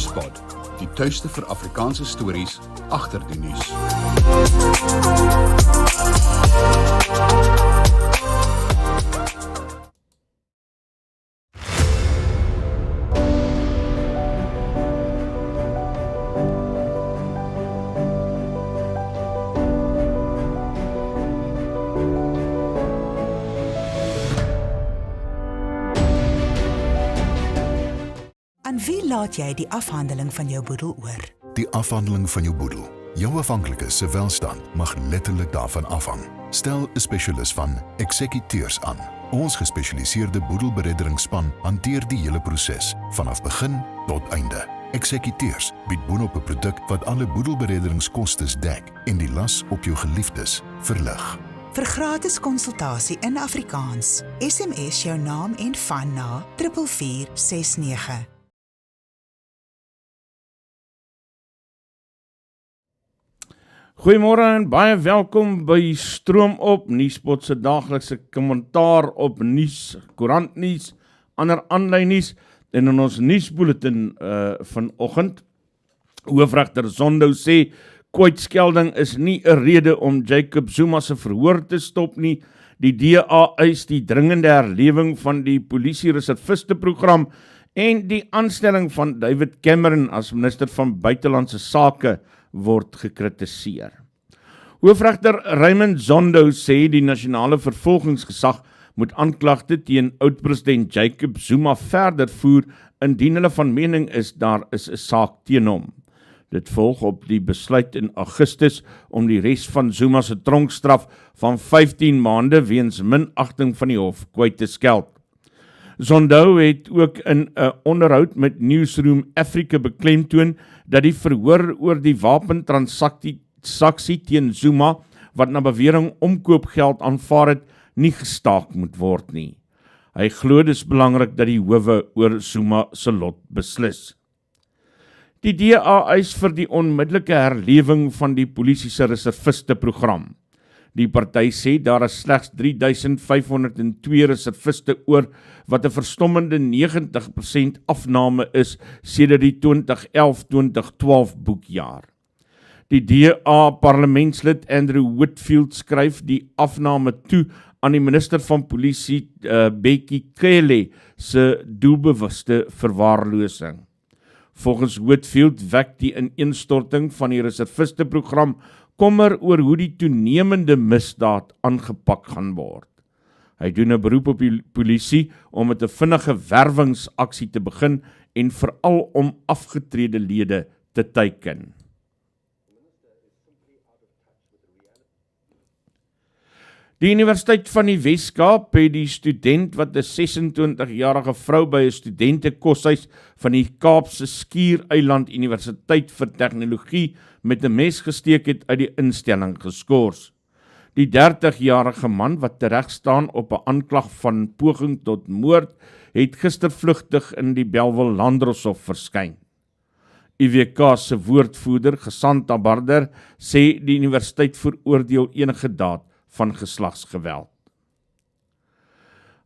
Nuuspod, die tuiste vir Afrikaanse stories agter die nuus. Aan wie laat jy die afhandeling van jou boedel oor? Die afhandeling van jou boedel. Jou afhanklikes se welstand mag letterlik daarvan afhang. Stel 'n spesialis van Eksekuteurs aan. Ons gespesialiseerde boedelberedderingsspan hanteer die hele proses, vanaf begin tot einde. Eksekuteurs bied boonop 'n produk wat alle boedelberedderingskostes dek en die las op jou geliefdes verlig. Vir gratis konsultasie in Afrikaans, SMS jou naam en van na 4469. Goeiemôre en baie welkom by Stroom op, Nuuspod se daaglikse kommentaar op nuus, Koerantnuus, ander aanlyn nuus en in ons nuusbulletin vanoggend. Hoofregter Zondo sê kwytskelding is nie 'n rede om Jacob Zuma se verhoor te stop nie. Die DA eis die dringende herlewing van die polisie-reservisteprogram en die aanstelling van David Cameron as minister van buitelandse sake word gekritiseer. Hoofregter Raymond Zondo sê die nasionale vervolgingsgesag moet aanklagte teen oud-president Jacob Zuma verder voer indien hulle van mening is daar is 'n saak teen hom. Dit volg op die besluit in Augustus om die res van Zuma se tronkstraf van 15 maande weens minagting van die hof kwyt te skeld. Zondo het ook in 'n onderhoud met Newsroom Africa beklemtoon dat die verhoor oor die wapentransaksie teen Zuma, wat na bewering omkoopgeld aanvaar het, nie gestaak moet word nie. Hy glo dis belangrik dat die howe oor Zuma se lot beslis. Die DA eis vir die onmiddellike herlewing van die polisie se reservisteprogram. Die party sê daar is slegs 3502 reserviste oor, wat 'n verstommende 90% afname is sedert die 2011-2012 boekjaar. Die DA parlementslid Andrew Whitfield skryf die afname toe aan die minister van polisie Bekkie Cele se doelbewuste verwaarlosing. Volgens Whitfield wek die ineenstorting van die reservisteprogram kommer oor hoe die toenemende misdaad aangepak gaan word. Hy doen 'n beroep op die polisie om met 'n vinnige werwingsaksie te begin en veral om afgetrede lede te teiken. Die Universiteit van die Skape het die student wat 'n 26-jarige vrou by 'n studentekoshuis van die Kaapse Skiereiland Universiteit vir Tegnologie met 'n mes gesteek het uit die instelling geskort. Die 30-jarige man wat teregstaan op 'n aanklag van poging tot moord, het gister vlugtig in die Bellville Landdroshof verskyn. UWK se woordvoerder, Gesant Abarder, sê die universiteit veroordeel enige daad van geslagsgeweld.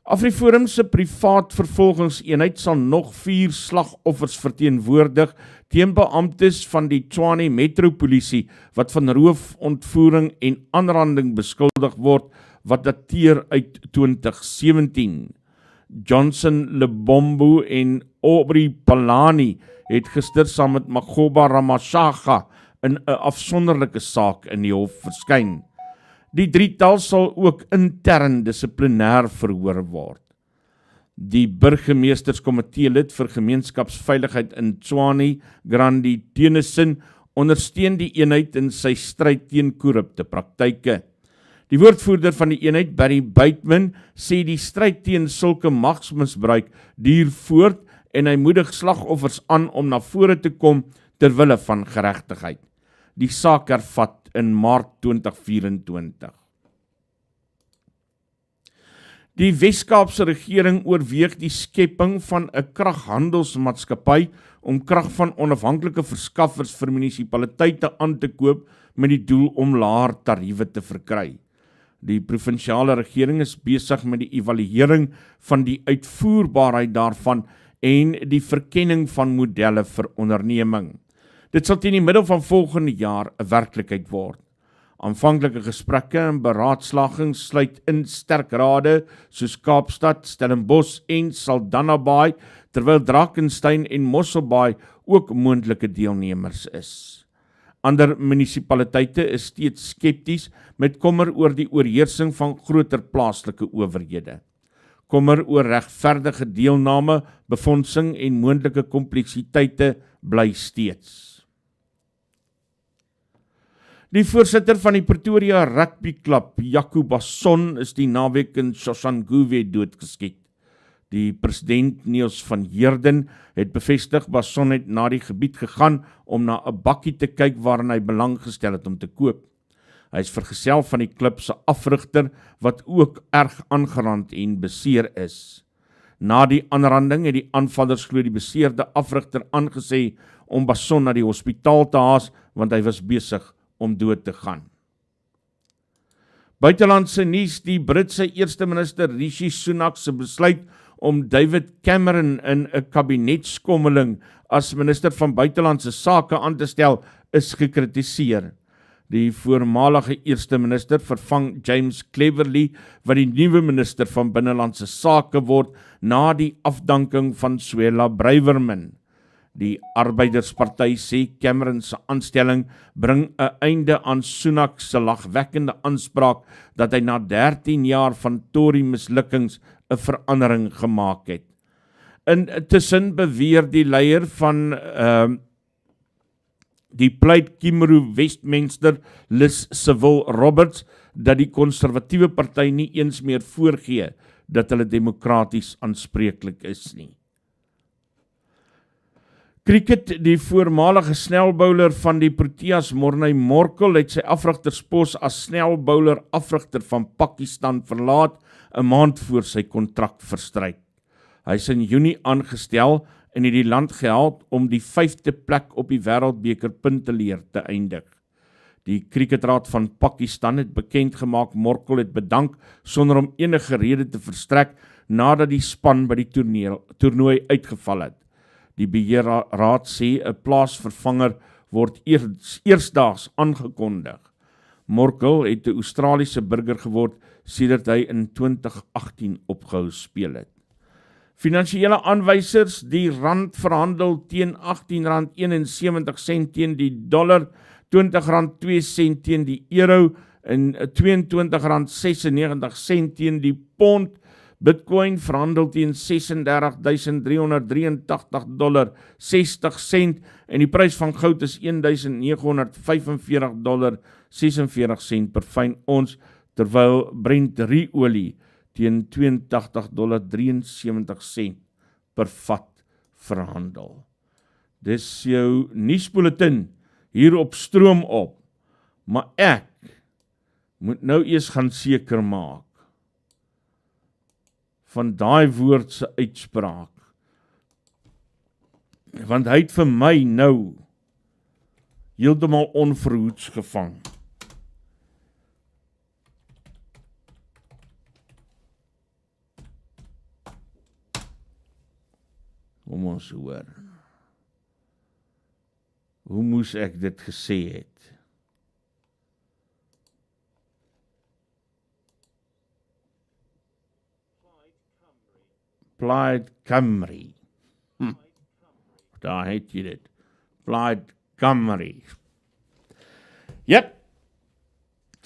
AfriForum se privaat vervolgingseenheid sal nog 4 slagoffers verteenwoordig teen beamptes van die Tshwane Metropolisie wat van roof, ontvoering en aanranding beskuldig word wat dateer uit 2017. Johnson Lebombo en Aubrey Palani het gister saam met Magoba Ramashaga in 'n afsonderlike saak in die hof verskyn. Die drietal sal ook intern dissiplinêr verhoor word. Die burgemeesterskomitee lid vir gemeenskapsveiligheid in Tshwane, Grandi Tennyson, ondersteun die eenheid in sy stryd teen korrupte praktyke. Die woordvoerder van die eenheid, Barry Bateman, sê die stryd teen sulke magsmisbruik duur voort en hy moedig slagoffers aan om na vore te kom ter wille van geregtigheid. Die saak hervat in Maart 2024. Die Wes-Kaapse regering oorweeg die skepping van 'n kraghandelsmaatskappy om krag van onafhanklike verskaffers vir munisipaliteite aan te koop met die doel om laer tariewe te verkry. Die provinsiale regering is besig met die evaluering van die uitvoerbaarheid daarvan en die verkenning van modelle vir onderneming. Dit sal teen die middel van volgende jaar 'n werklikheid word. Aanvanklike gesprekke en beraadslagings sluit in sterk rade soos Kaapstad, Stellenbosch en Saldanhabaai, terwyl Drakensberg en Mosselbaai ook moontlike deelnemers is. Ander munisipaliteite is steeds skepties met kommer oor die oorheersing van groter plaaslike owerhede. Kommer oor regverdige deelname, befondsing en moontlike kompleksiteite bly steeds. Die voorsitter van die Pretoria Rugby Club, Jaco Basson, is die naweek in Soshanguve doodgeskiet. Die president Niels van Heerden het bevestig Basson het na die gebied gegaan om na 'n bakkie te kyk waarin hy belang gestel het om te koop. Hy is vergesel van die klub se afrigter wat ook erg aangerand en beseer is. Na die aanranding het die aanvallers glo die beseerde afrigter aangesê om Basson na die hospitaal te haas want hy was besig om dood te gaan. Buitelandse nuus, die Britse eerste minister Rishi Sunak se besluit om David Cameron in 'n kabinetskommeling as minister van buitelandse sake aan te stel, is gekritiseer. Die voormalige eerste minister vervang James Cleverly, wat die nuwe minister van binnelandse sake word na die afdanking van Suella Braverman. Die Arbeidersparty sê Cameron se aanstelling bring 'n einde aan Sunak se lagwekkende aanspraak dat hy na 13 jaar van Tory mislukkings 'n verandering gemaak het. Intussen beweer die leier van die Plaid Cymru Westminster, Liz Seville Roberts, dat die konservatiewe party nie eens meer voorgee dat hulle demokraties aanspreeklik is nie. Cricket, die voormalige snelbouler van die Proteas Morne Morkel het sy afrigterspos as snelbouler afrigter van Pakistan verlaat 'n maand voor sy kontrak verstryk. Hy is in Junie aangestel en het die land gehelp om die 5de plek op die wêreldbeker punteleer te eindig. Die Cricketraad van Pakistan het bekend gemaak Morkel het bedank sonder om enige rede te verstrek nadat die span by die toernooi uitgeval het. Die beheerraad sê 'n plaasvervanger word eersdaags aangekondig. Morkel het 'n Australiese burger geword sedert hy in 2018 opgehou speel het. Finansiële aanwysers, die rand verhandel teen R18.71 teen die dollar, R20.02 teen die euro en R22.96 teen die pond. Bitcoin verhandel teen $36.383.60 en die prys van goud is $1.945.46 per fyn ons, terwyl Brent olie teen $82.73 per vat verhandel. Dis jou nuusbulletin hier op Stroom op, maar ek moet nou eers gaan seker maak van daai woord se uitspraak, want hy het vir my nou heeltemal onverhoeds gevang. Kom ons hoor. Hoe moes ek dit gesê het? Plaid Cymru. Daar het jy dit. Plaid Cymru. Yep.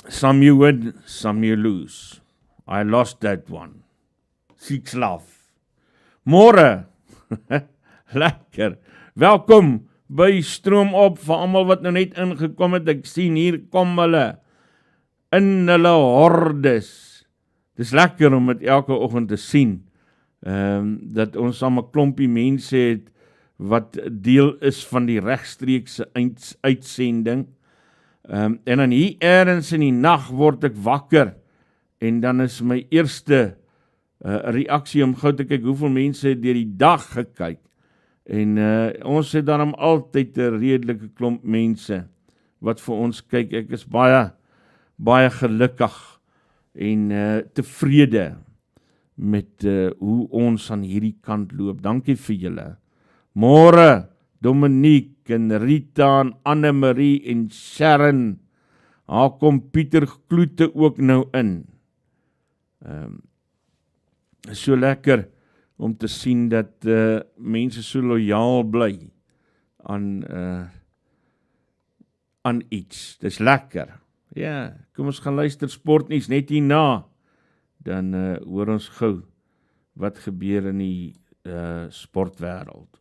Some you win, some you lose. I lost that one. 6 love. Môre. Lekker. Welkom by Stroom op vir almal wat nou net ingekom het. Ek sien hier kom hulle in hulle hordes. Dis lekker om dit elke oggend te sien. Dat ons saam 'n klompie mense het wat deel is van die regstreekse uitsending. En dan hier eers in die nag word ek wakker en dan is my eerste reaksie om gou te kyk hoeveel mense deur die dag gekyk. En ons het dan altyd 'n redelike klomp mense wat vir ons kyk. Ek is baie gelukkig en tevrede met hoe ons aan hierdie kant loop. Dankie vir julle. Môre, Dominique en Rita en Annemarie en Sharon. Haar kom Pieter Kloete ook nou in. So lekker om te sien dat mense so loyaal bly aan iets. Dis lekker. Ja, kom ons gaan luister Sportnuus net hierna. Dan hoor ons gou wat gebeur in die sportwêreld.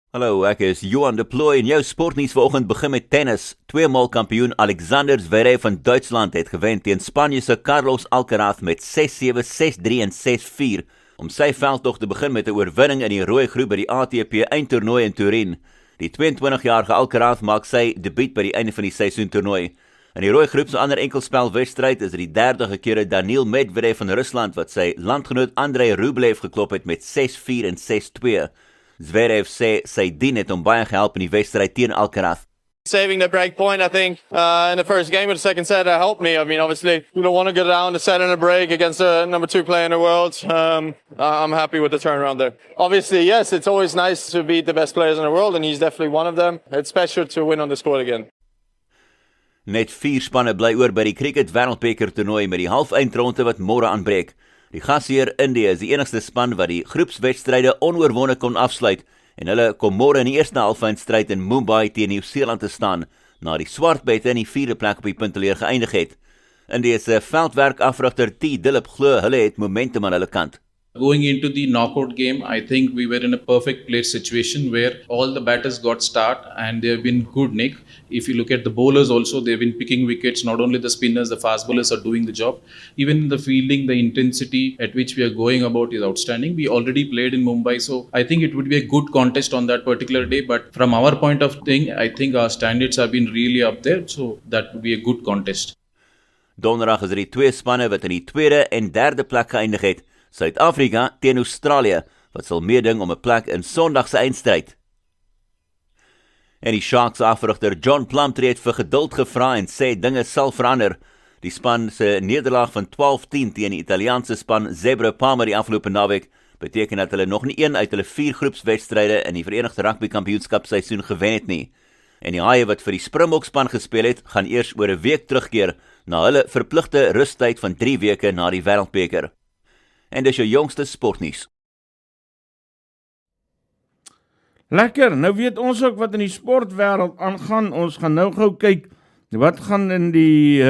Hallo, ek is Johan de Plooy en jou sportnuus vanoggend begin met tennis. Tweemaal kampioen Alexander Zverev van Duitsland het gewen teen Spanje se Carlos Alcaraz met 6-7, 6-3 en 6-4 om sy veldtog te begin met 'n oorwinning in die rooi groep by die ATP eindtoernooi in Turin. Die 22-jarige Alcaraz maak sy debuut by die einde van die seisoentoernooi. In die rooi groep se ander enkelspelwedstryd is dit die derde keer Daniil Medvedev van Rusland wat sy landgenoot Andrei Rublev geklop het met 6-4 en 6-2. Zverev sê sy dien het hom baie gehelp in die wedstryd teen Alcaraz. Saving the break point, I think, in the first game of the second set helped me. I mean, obviously, you don't want to go down the set in a break against the number 2 player in the world. I'm happy with the turnaround there. Obviously, yes, it's always nice to beat the best players in the world, and he's definitely one of them. It's special to win on the court again. Net 4 spanne bly oor by die cricket wêreldbeker toernooi met die halfeindronde wat môre aanbreek. Die gasheer Indië is die enigste span wat die groepswedstryde onoorwonde kon afsluit en hulle kom môre in die eerste halfeindstryd in Mumbai teen Nieu-Seeland te staan, na die swartbette in die 4de plek op die punteleer geëindig het. Indië se veldwerkafrigter T. Dilip glo hulle het momentum aan hulle kant. Going into the knockout game, I think we were in a perfect place situation where all the batters got start and they have been good, Nick. If you look at the bowlers also, they've been picking wickets. Not only the spinners, the fast bowlers are doing the job. Even the fielding, the intensity at which we are going about is outstanding. We already played in Mumbai, so I think it would be a good contest on that particular day. But from our point of thing, I think our standards have been really up there, so that would be a good contest. Donderdag is die 2 spanne wat in die 2de en 3de plek geëindig het. Suid-Afrika teen Australië, wat sal meeding om 'n plek in Sondag se eindstryd. En die Sharks afrigter John Plumtree het vir geduld gevra en sê dinge sal verander. Die span se nederlaag van 12-10 teen die Italiaanse span Zebra Palmer die afgelope naweek beteken dat hulle nog nie een uit hulle 4 groepswedstryde in die Verenigde Rugby Kampioenskapseisoen gewen het nie. En die Haie wat vir die Springbok span gespeel het, gaan eers oor 'n week terugkeer na hulle verpligte rustyd van 3 weke na die Wêreldbeker. En dis jou jongste sportnuus. Lekker, nou weet ons ook wat in die sportwêreld aangaan. Ons gaan nou gou kyk wat gaan in die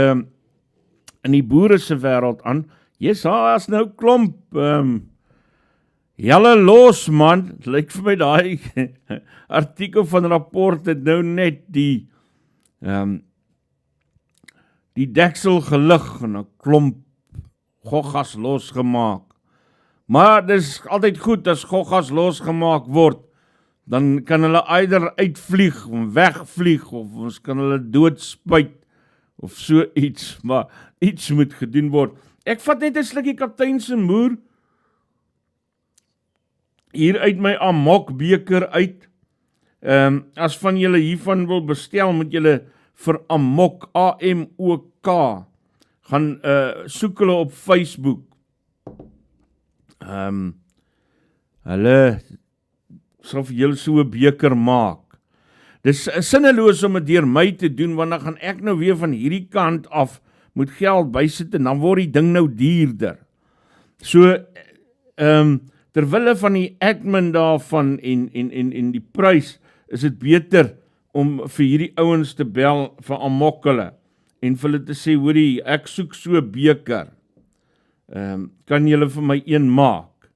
boere se wêreld aan. Yes, daar's nou klomp julle los man. Het lyk vir my daai artikel van rapport het nou net die deksel gelig en 'n klomp goggas losgemaak. Maar dis altyd goed as goggas losgemaak word, dan kan hulle eider uitvlieg, of wegvlieg, of ons kan hulle doodspuit, of so iets, maar iets moet gedoen word. Ek vat net 'n slukkie kaptein se moer, hier uit my amokbeker uit. As van julle hiervan wil bestel, moet julle vir amok, A-M-O-K, gaan soek hulle op Facebook. Hulle sal vir julle so 'n beker maak. Dis sinneloos om dit deur my te doen, want dan gaan ek nou weer van hierdie kant af moet geld bysit en dan word die ding nou duurder. So, terwille van die admin daarvan en die prys, is dit beter om vir hierdie ouens te bel vir amok hulle en vir hulle te sê, hoorie, ek soek so 'n beker. Kan julle vir my een maak?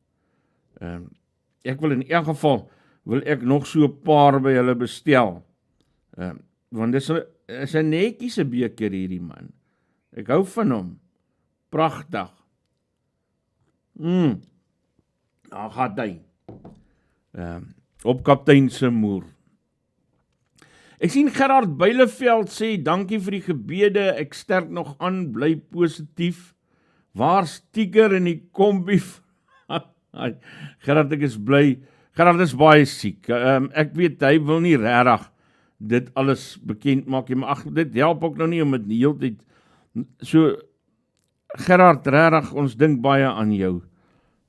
Ek wil in elk geval, wil ek nog so 'n paar by hulle bestel. Want dis 'n netjiese beker hierdie man. Ek hou van hom. Pragtig. Daar gaat hy. Op kaptein se moer. Ek sien Gerard Beileveld sê, dankie vir die gebede, ek sterk nog aan, bly positief. Waar's Tiger in die kombi? Gerard, ek is bly. Gerard is baie siek. Ek weet, hy wil nie regtig dit alles bekend maak, maar dit help ook nou nie om dit die hele tyd. So, Gerard, regtig, ons dink baie aan jou.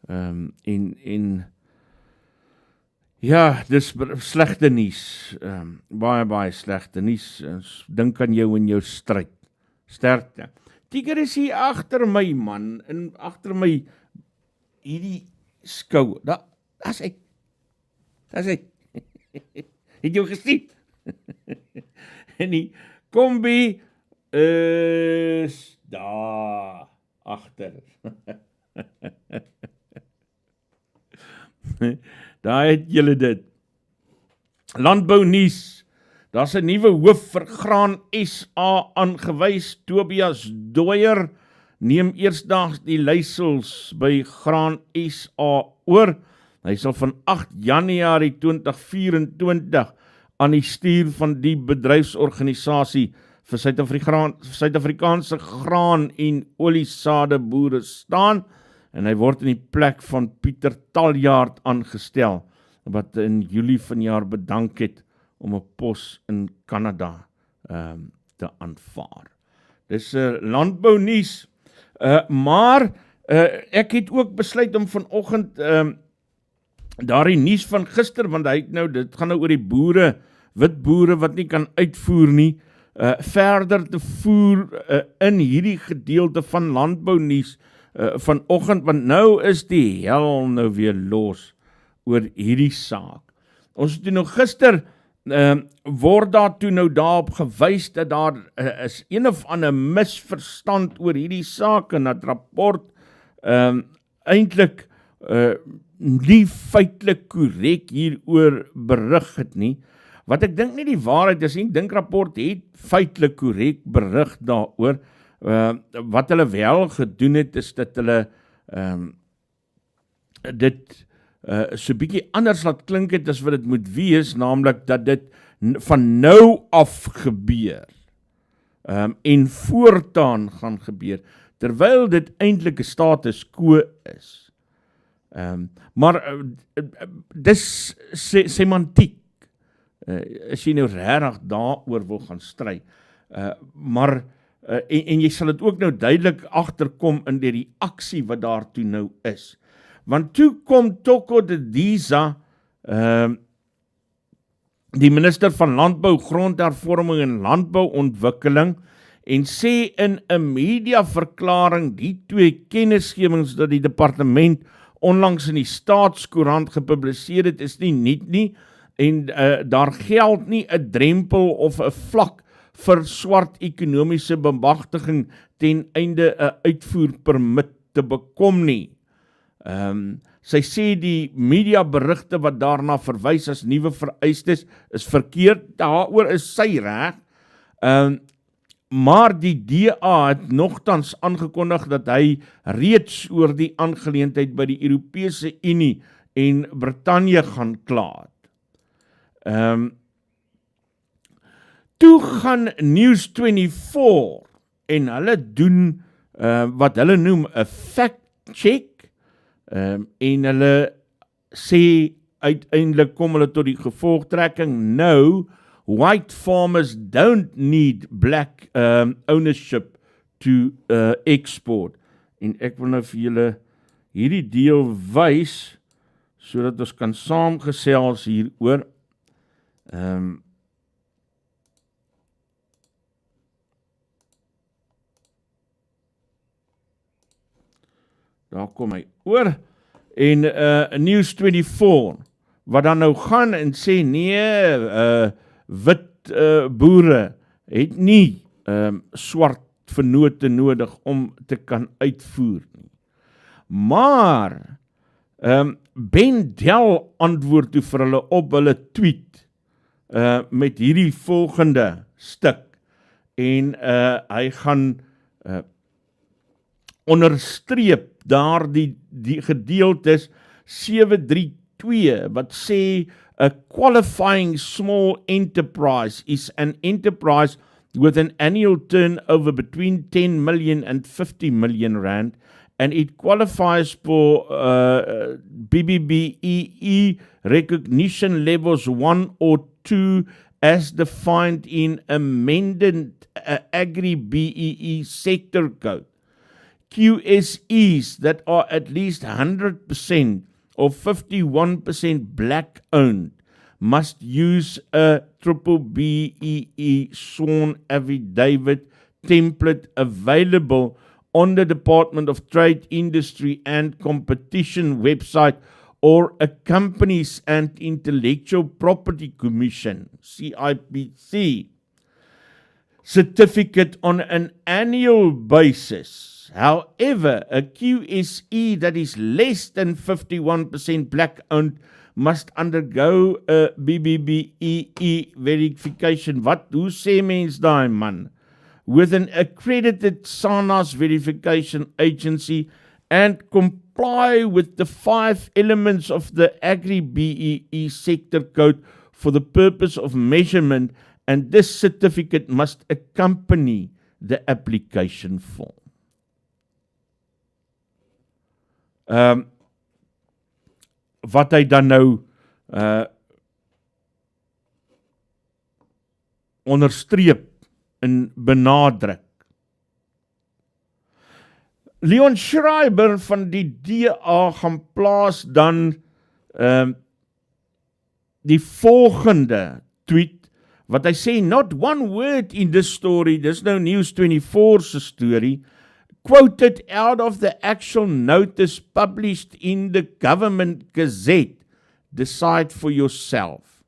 En ja, dis slegte nuus. Baie slegte nuus. Ons dink aan jou in jou stryd. Sterkte. Tiger is hier agter my, man, en agter my hierdie skou. Daar's hy. Het jou gesien? En die kombi is daar agter. Daar het julle dit. Landbounuus. Daar's 'n nuwe hoof vir Graan SA aangewys. Tobias Dooyer neem eersdaags die leiersels by Graan SA oor. Hy sal van 8 Januarie 2024 aan die stuur van die bedryfsorganisasie vir Suid-Afrikaanse graan en oliesade boere staan, en hy word in die plek van Pieter Taljaard aangestel, wat in Julie vanjaar bedank het om 'n pos in Kanada te aanvaar. Dis landbounuus, maar ek het ook besluit om vanoggend daardie nuus van gister, want dit gaan nou oor die boere, wit boere wat nie kan uitvoer nie, verder te voer in hierdie gedeelte van landbounuus vanoggend, want nou is die hel nou weer los oor hierdie saak. Ons het nou gister word daar toe nou daarop gewys dat daar is een of ander misverstand oor hierdie saak, en dat rapport eintlik nie feitelik korrek hieroor berig het nie. Wat ek dink nie die waarheid is nie, ek dink rapport het feitelik korrek berig daaroor. Wat hulle wel gedoen het, is dat hulle dit so bietjie anders laat klink het as wat dit moet wees, naamlik dat dit van nou af gebeur en voortaan gaan gebeur, terwyl dit eintlik 'n status quo is. Maar dis semantiek, as jy nou regtig daaroor wil gaan stry, maar en jy sal dit ook nou duidelik agterkom in die reaksie wat daartoe nou is. Want toe kom Toko de Diza, die minister van Landbou, Grondhervorming en Landbouontwikkeling, en sê in 'n mediaverklaring die 2 kennisgewings dat die departement onlangs in die Staatskoerant gepubliseer het, is nie nuut nie, en daar geld nie 'n drempel of 'n vlak vir swart ekonomiese bemagtiging ten einde 'n uitvoerpermit te bekom nie. Sy sê die mediaberigte wat daarna verwys as nuwe vereistes is verkeerd, daaroor is sy reg, maar die DA het nogtans aangekondig dat hy reeds oor die aangeleentheid by die Europese Unie en Brittanje gaan kla. Toe gaan News24 en hulle doen wat hulle noem 'n fact check, en hulle sê uiteindelik kom hulle tot die gevolgtrekking, no, white farmers don't need black ownership to export. En ek wil nou vir julle hierdie deel wys, sodat ons kan saamgesels hieroor. Daar kom hy oor, en News24, wat dan nou gaan en sê, nee, wit boere het nie swart vennote nodig om te kan uitvoer nie. Maar, Bendel antwoord toe vir hulle op hulle tweet, met hierdie volgende stuk, en hy gaan onderstreep daar die gedeeltes 732 wat sê a qualifying small enterprise is an enterprise with an annual turnover between 10 million and 50 million rand, and it qualifies for BBBEE recognition levels 1 or 2 as defined in amended Agri-BEE sector code. QSEs that are at least 100% or 51% black owned must use a BBBEE sworn affidavit template available on the Department of Trade, Industry and Competition website or a Companies and Intellectual Property Commission, CIPC, certificate on an annual basis. However, a QSE that is less than 51% black owned must undergo a BBBEE verification. Hoe sê mens daai man? With an accredited SANAS verification agency and comply with the 5 elements of the Agri-BEE sector code for the purpose of measurement, and this certificate must accompany the application form. Wat hy dan nou onderstreep en benadruk. Leon Schreiber van die DA gaan plaas dan die volgende tweet, wat hy sê, not one word in this story, dis nou News24 se story, quoted out of the actual notice published in the government gazette, decide for yourself.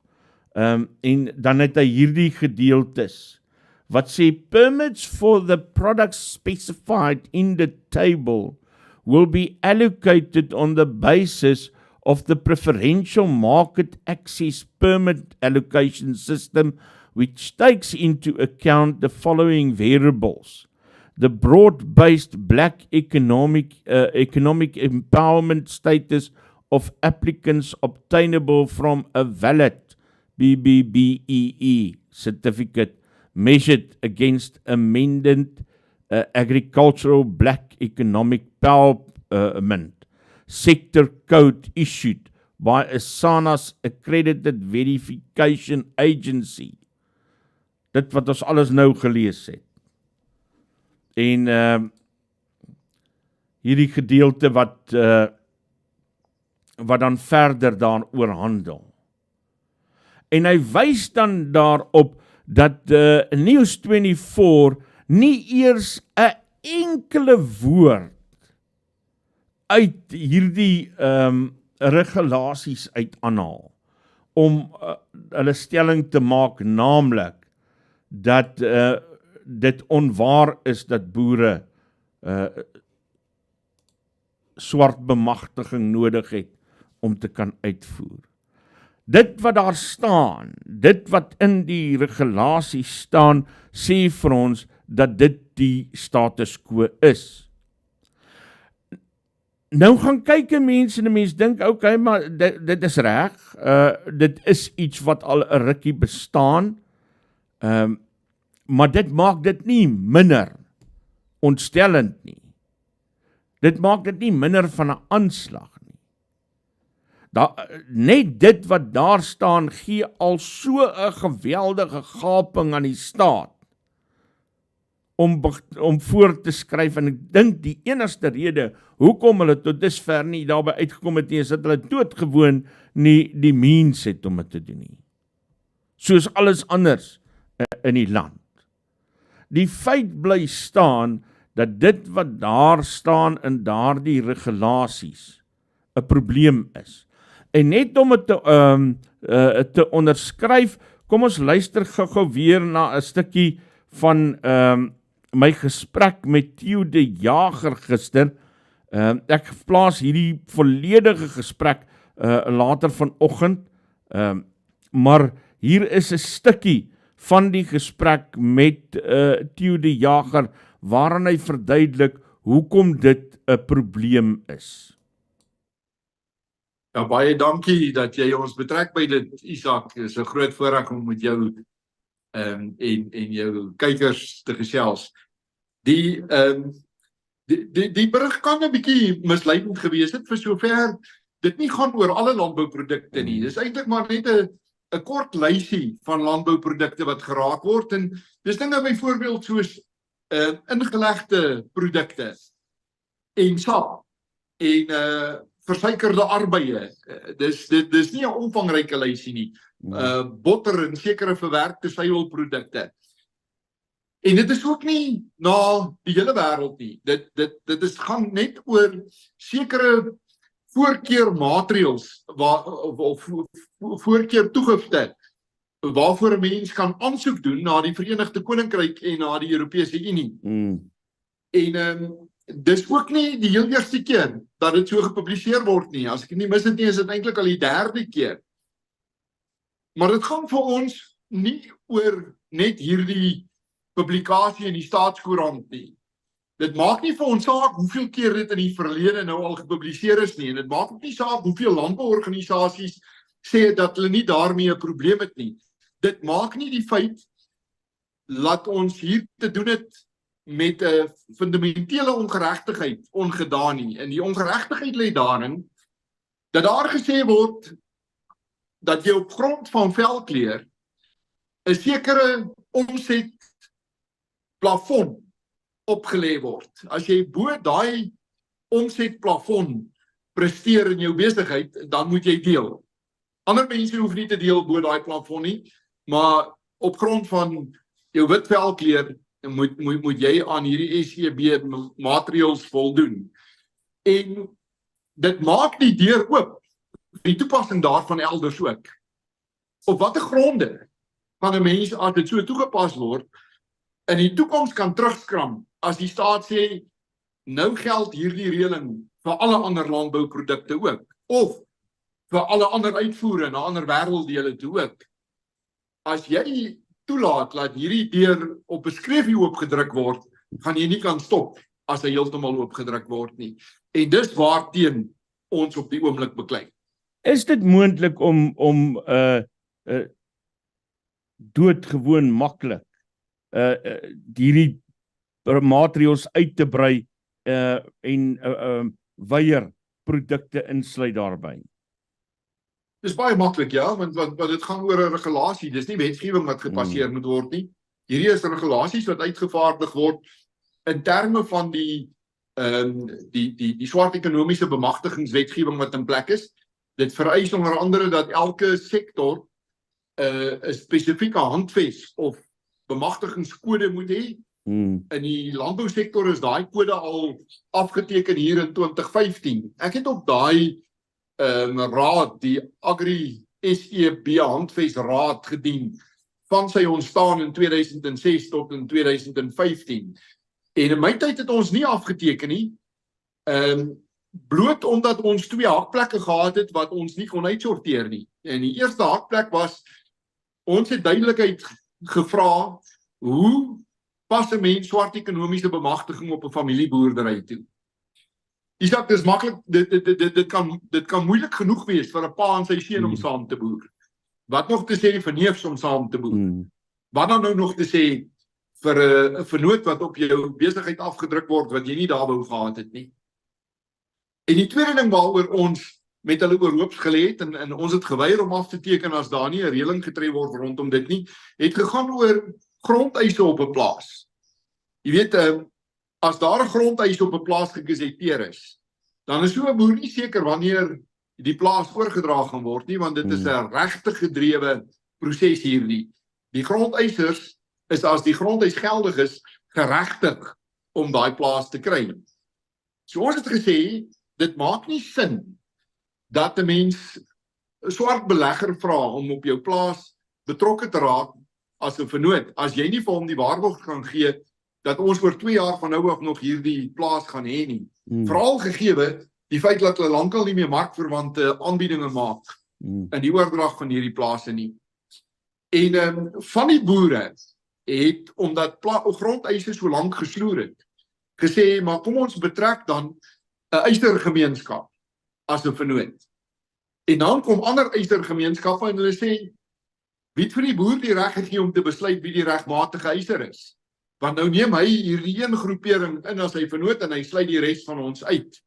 En dan het hy hierdie gedeeltes, wat sê, permits for the products specified in the table will be allocated on the basis of the preferential market access permit allocation system, which takes into account the following variables. The broad-based black economic empowerment status of applicants obtainable from a valid BBBEE certificate measured against amended agricultural black economic empowerment sector code issued by a SANAS accredited verification agency. Dit wat ons alles nou gelees het. En hierdie gedeelte wat dan verder daaroor handel. En hy wys dan daarop dat News24 nie eers 'n enkele woord uit hierdie regulasies uit aanhaal om hulle stelling te maak, naamlik dat dit onwaar is dat boere swart bemagtiging nodig het om te kan uitvoer. Dit wat daar staan, dit wat in die regulasie staan, sê vir ons dat dit die status quo is. Nou gaan kyk 'n mens en 'n mens dink, okay, maar dit is reg, dit is iets wat al 'n rukkie bestaan, maar dit maak dit nie minder ontstellend nie. Dit maak dit nie minder van 'n aanslag nie. Net dit wat daar staan, gee al so 'n geweldige gaping aan die staat om voor te skryf, en ek dink die enigste rede hoekom hulle tot dusver nie daarby uitgekom het nie, is dat hulle doodgewoon nie die means het om dit te doen nie. Soos alles anders in die land. Die feit bly staan dat dit wat daar staan in daardie regulasies 'n probleem is. En net om het te onderskryf, kom ons luister gou weer na 'n stukkie van my gesprek met Theo de Jager gister. Ek plaas hierdie volledige gesprek later vanoggend, maar hier is 'n stukkie van die gesprek met Theo de Jager, waarin hy verduidelik hoekom dit 'n probleem is. Ja, baie dankie dat jy ons betrek by dit, Isak. Dit is 'n groot voorreg om met jou en jou kykers te gesels. Die berig kan 'n bietjie misleidend gewees het vir sover dit nie gaan oor alle landbouprodukte nie. Dis eintlik maar net 'n kort lysie van landbouprodukte wat geraak word en dis dinge byvoorbeeld soos ingelegde produkte en sap en versuikerde arbeie. Dis nie 'n omvangryke lysie nie. Botter en sekere verwerkte suiwelprodukte. En dit is ook nie na die hele wêreld nie. Dit gaan net oor sekere voorkeurmaatreëls of voorkeurtoegifte waarvoor 'n mens kan aansoek doen na die Verenigde Koninkryk en na die Europese Unie. En dis ook nie die heel eerste keer dat dit so gepubliseer word nie. As ek nie mis het nie, is dit eintlik al die 3de keer. Maar dit gaan vir ons nie oor net hierdie publikasie in die Staatskoerant nie. Dit maak nie vir ons saak hoeveel keer dit in die verlede nou al gepubliseer is nie. En dit maak ook nie saak hoeveel landbouorganisasies sê dat hulle nie daarmee 'n probleem het nie. Dit maak nie die feit dat ons hier te doen het met 'n fundamentele ongeregtigheid ongedaan nie. En die ongeregtigheid lê daarin dat daar gesê word dat jy op grond van velkleur 'n sekere omsetplafon opgelê word. As jy bo daai omsetplafon presteer in jou besigheid, dan moet jy deel. Ander mense hoef nie te deel bo daai plafon nie, maar op grond van jou wit velkleur moet jy aan hierdie SEB maatreëls voldoen. En dit maak die deur oop vir die toepassing daarvan elders ook. Op watter gronde kan 'n mens as dit so toegepas word in die toekoms kan terugskram as die staat sê nou geld hierdie reëling vir alle ander landbouprodukte ook of vir alle ander uitvoere na ander wêrelddele toe ook. As jy toelaat dat hierdie deur op 'n skreefie oopgedruk word, gaan jy nie kan stop as hy heeltemal oopgedruk word nie. En dis waarteen ons op die oomblik beklei. Is dit moontlik om doodgewoon maklik hierdie maatreëls uit te brei en weier produkte insluit daarbey? Dis baie maklik, ja, want dit gaan oor 'n regulasie. Dis nie wetgewing wat gepasseer moet word nie. Hierdie is regulasies wat uitgevaardig word in terme van die swart ekonomiese bemagtigingswetgewing wat in plek is. Dit vereis onder andere dat elke sektor 'n spesifieke handves of bemagtigingskode moet hê. In die landbousektor is daai kode al afgeteken hier in 2015. Ek het op daai raad, die Agri SEB handvesraad gedien van sy ontstaan in 2006 tot in 2015. En in my tyd het ons nie afgeteken nie, bloot omdat ons 2 hakplekke gehad het wat ons nie kon uitsorteer nie. En die eerste hakplek was, ons het duidelikheid gevra, hoe pas 'n mens swart ekonomiese bemagtiging op 'n familieboerdery toe? Isak, dis maklik, dit kan moeilik genoeg wees vir 'n pa en sy seun om saam te boer. Wat nog te sê vir neefs om saam te boer? Wat dan nou nog te sê vir 'n vernoot wat op jou besigheid afgedruk word wat jy nie daar wou gehad het nie? En die tweede ding waaroor ons met hulle oorhoops gelê het en ons het geweier om af te teken as daar nie 'n reëling getref word rondom dit nie, het gegaan oor grondeise op 'n plaas. Jy weet, as daar 'n grondeis op 'n plaas gegazetteer is, dan is so 'n boer nie seker wanneer die plaas oorgedra gaan word nie, want dit is 'n regtig gedrewe proses hierdie. Die grondeisers is as die grondeis geldig is, geregtig om daai plaas te kry. So ons het gesê, dit maak nie sin dat 'n mens 'n swart belegger vra om op jou plaas betrokke te raak as 'n vernoot, as jy nie vir hom die waarborg kan gee dat ons oor 2 jaar van nou af nog hierdie plaas gaan hê nie. Veral gegee die feit dat hulle lankal nie meer markverwante aanbiedinge maak in die oordrag van hierdie plase nie. En van die boere het, omdat grondeise so lank gesloer het, gesê, maar kom ons betrek dan 'n eisergemeenskap as 'n vernoot. En dan kom ander eisergemeenskappe en hulle sê, wie het vir die boer die reg gegee om te besluit wie die regmatige eiser is? Want nou neem hy hierdie een groepering in as hy vernoot en hy sluit die res van ons uit.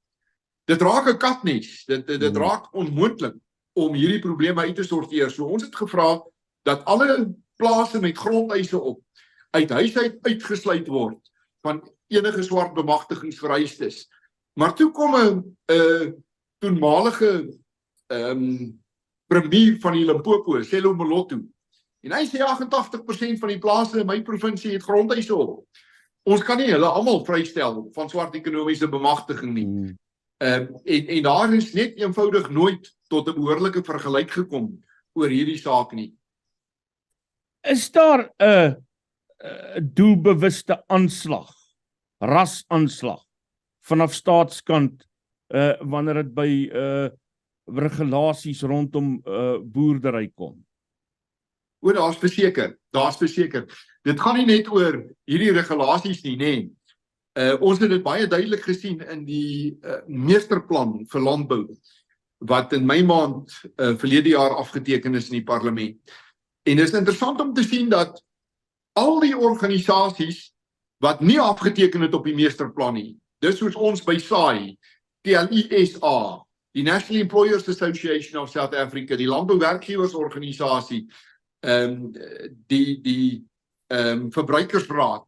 Dit raak 'n katnes, dit raak onmoontlik om hierdie probleme uit te sorteer. So ons het gevra dat alle plase met grondeise op uit huis uitgesluit word van enige swart bemagtigingsvereistes. Maar toe kom 'n toenmalige premier van die Limpopo, Selo Molotto. En hy sê 88% van die plase in my provinsie het grondeise op. Ons kan nie hulle almal vrystel van swart ekonomiese bemagtiging nie. En daar is net eenvoudig nooit tot 'n behoorlike vergelyk gekom oor hierdie saak nie. Is daar 'n doelbewuste aanslag, rasaanslag vanaf staatskant wanneer dit by regulasies rondom boerdery kom? O, daar's verseker. Dit gaan nie net oor hierdie regulasies nie, nê. Ons het dit baie duidelik gesien in die meesterplan vir landbou wat in Mei maand verlede jaar afgeteken is in die parlement. En dit is interessant om te sien dat al die organisasies wat nie afgeteken het op die meesterplan nie, dis soos ons by SAI, TLISA, die National Employers Association of South Africa, die Landbouwerkgewersorganisasie, die Verbruikersraad,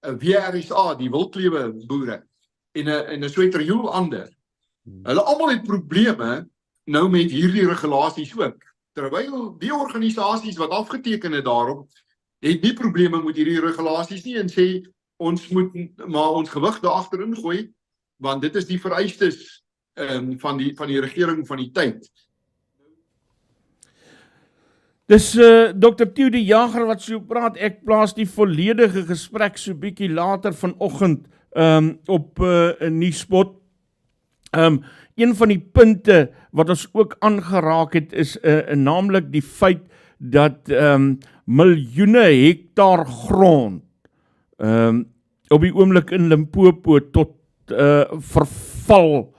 WRSA, die wildlewe boere, en 'n sweterjoel ander. Hulle almal het probleme nou met hierdie regulasies ook. Terwyl die organisasies wat afgeteken het daarop, het nie probleme met hierdie regulasies nie en sê, ons moet maar ons gewig daar agterin gooi, want dit is die vereistes van die regering van die tyd. Dis Dr. Theo die Jager wat so praat. Ek plaas die volledige gesprek so bietjie later vanoggend op Nuuspod. Een van die punte wat ons ook aangeraak het is naamlik die feit dat miljoene hektaar grond op die oomblik in Limpopo tot verval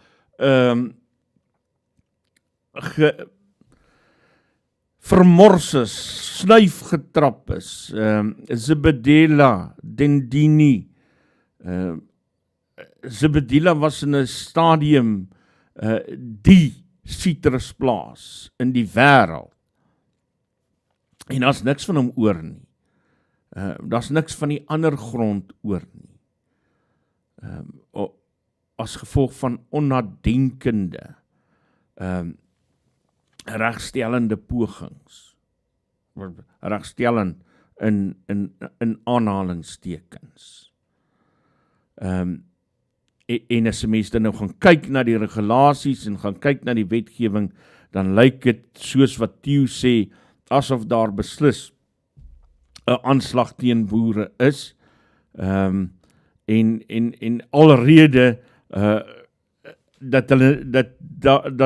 vermors is, snuif getrap is, Zebedela, Dendini. Zebedela was in 'n stadium die citrusplaas in die wêreld. En daar's niks van hom oor nie. Daar's niks van die ander grond oor nie. As gevolg van onnadenkende regstellende pogings. Regstellend in aanhalingstekens. En as 'n mens dan nou gaan kyk na die regulasies en gaan kyk na die wetgewing, dan lyk dit soos wat Theo sê, asof daar beslis 'n aanslag teen boere is. En alrede dat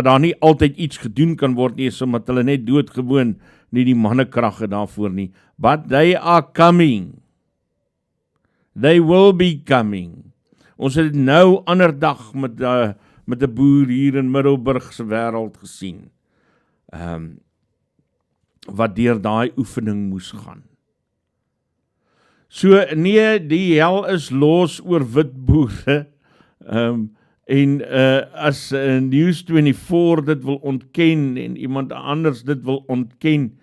daar nie altyd iets gedoen kan word nie, omdat hulle net doodgewoon nie die mannekrag het daarvoor nie. But they are coming. They will be coming. Ons het nou ander dag met 'n boer hier in Middelburg se wêreld gesien. Wat deur daai oefening moes gaan. So nee, die hel is los oor wit boere. En as News24 dit wil ontken en iemand anders dit wil ontken,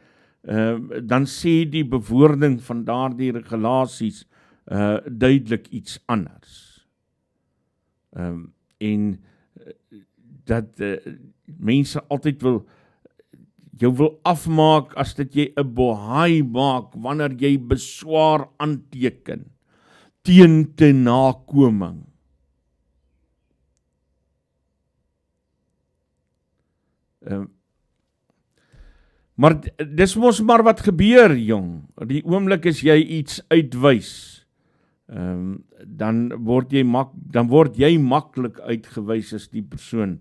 dan sê die bewoording van daardie regulasies duidelik iets anders. En dat mense altyd jou wil afmaak as dit jy 'n bohaai maak wanneer jy beswaar aanteken teen te nakoming. Maar dis mos maar wat gebeur, jong. Die oomblik as jy iets uitwys, dan word jy maklik uitgewys as die persoon